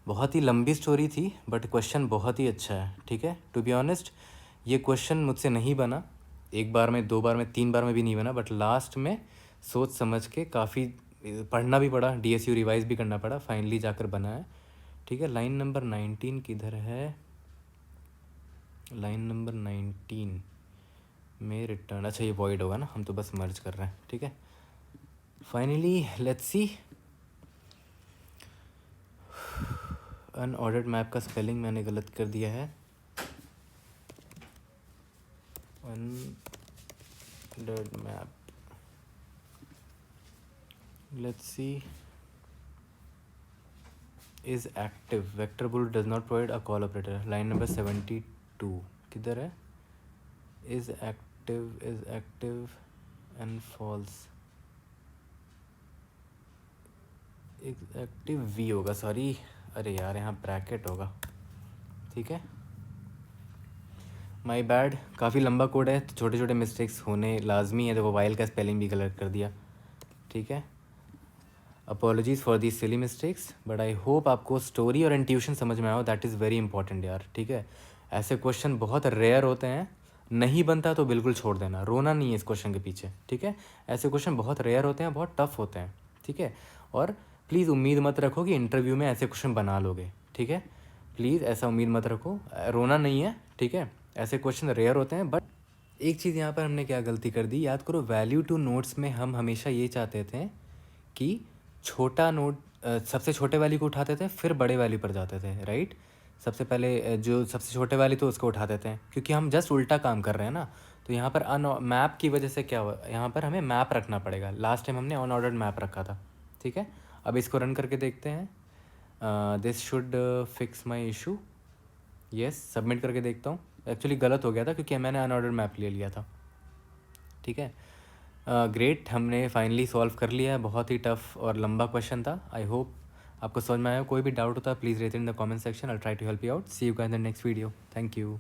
बहुत ही लंबी स्टोरी थी बट क्वेश्चन बहुत ही अच्छा है। ठीक है, टू बी ऑनेस्ट ये क्वेश्चन मुझसे नहीं बना, एक बार में, दो बार में, तीन बार में भी नहीं बना, बट लास्ट में सोच समझ के काफ़ी पढ़ना भी पड़ा, DSU रिवाइज भी करना पड़ा, फाइनली जाकर बना है। ठीक है, लाइन नंबर 19 किधर है, लाइन नंबर 19 में रिटर्न, अच्छा ये वॉइड होगा ना, हम तो बस मर्ज कर रहे हैं। ठीक है, finally let's see. Unordered map का स्पेलिंग मैंने गलत कर दिया है, unordered map, let's see. Is active, vector bool does not provide a call operator, line number 72 किधर है, is active and false, active v होगा, सॉरी, अरे यार यहाँ ब्रैकेट होगा। ठीक है, माय बैड, काफ़ी लंबा कोड है तो छोटे छोटे मिस्टेक्स होने लाजमी है। देखो वाइल का स्पेलिंग भी गलत कर दिया। ठीक है, apologies for the silly mistakes, but I hope आपको स्टोरी और इंट्यूशन समझ में आया, दैट इज़ वेरी इंपॉर्टेंट यार। ठीक है, ऐसे क्वेश्चन बहुत रेयर होते हैं, नहीं बनता तो बिल्कुल छोड़ देना, रोना नहीं है इस क्वेश्चन के पीछे। ठीक है, ऐसे क्वेश्चन बहुत रेयर होते हैं, बहुत टफ होते हैं। ठीक है, और प्लीज़ उम्मीद मत रखो कि इंटरव्यू में ऐसे क्वेश्चन बना लोगे। ठीक है, प्लीज़ ऐसा उम्मीद मत रखो, रोना नहीं है। ठीक है, ऐसे क्वेश्चन रेयर होते हैं। बट एक चीज़ यहाँ पर हमने क्या गलती कर दी, याद करो, वैल्यू टू नोट्स में हम हमेशा ये चाहते थे कि छोटा नोट सबसे छोटे वैल्यू को उठाते थे, फिर बड़े वैल्यू पर जाते थे, राइट। सबसे पहले जो सबसे छोटे वाली तो उसको उठा देते हैं, क्योंकि हम जस्ट उल्टा काम कर रहे हैं ना। तो यहाँ पर मैप की वजह से क्या हुआ, यहाँ पर हमें मैप रखना पड़ेगा। लास्ट टाइम हमने अनऑर्डर्ड मैप रखा था। ठीक है, अब इसको रन करके देखते हैं। This should fix my issue, yes, submit करके देखता हूँ। एक्चुअली गलत हो गया था क्योंकि मैंने अनऑर्डर्ड मैप ले लिया था। ठीक है, ग्रेट, हमने फाइनली सॉल्व कर लिया है। बहुत ही टफ और लंबा क्वेश्चन था। आई होप आपको समझ में आया। कोई भी डाउट होता है please rate in the comment section, I try to help you out. See you guys in the next video, thank you.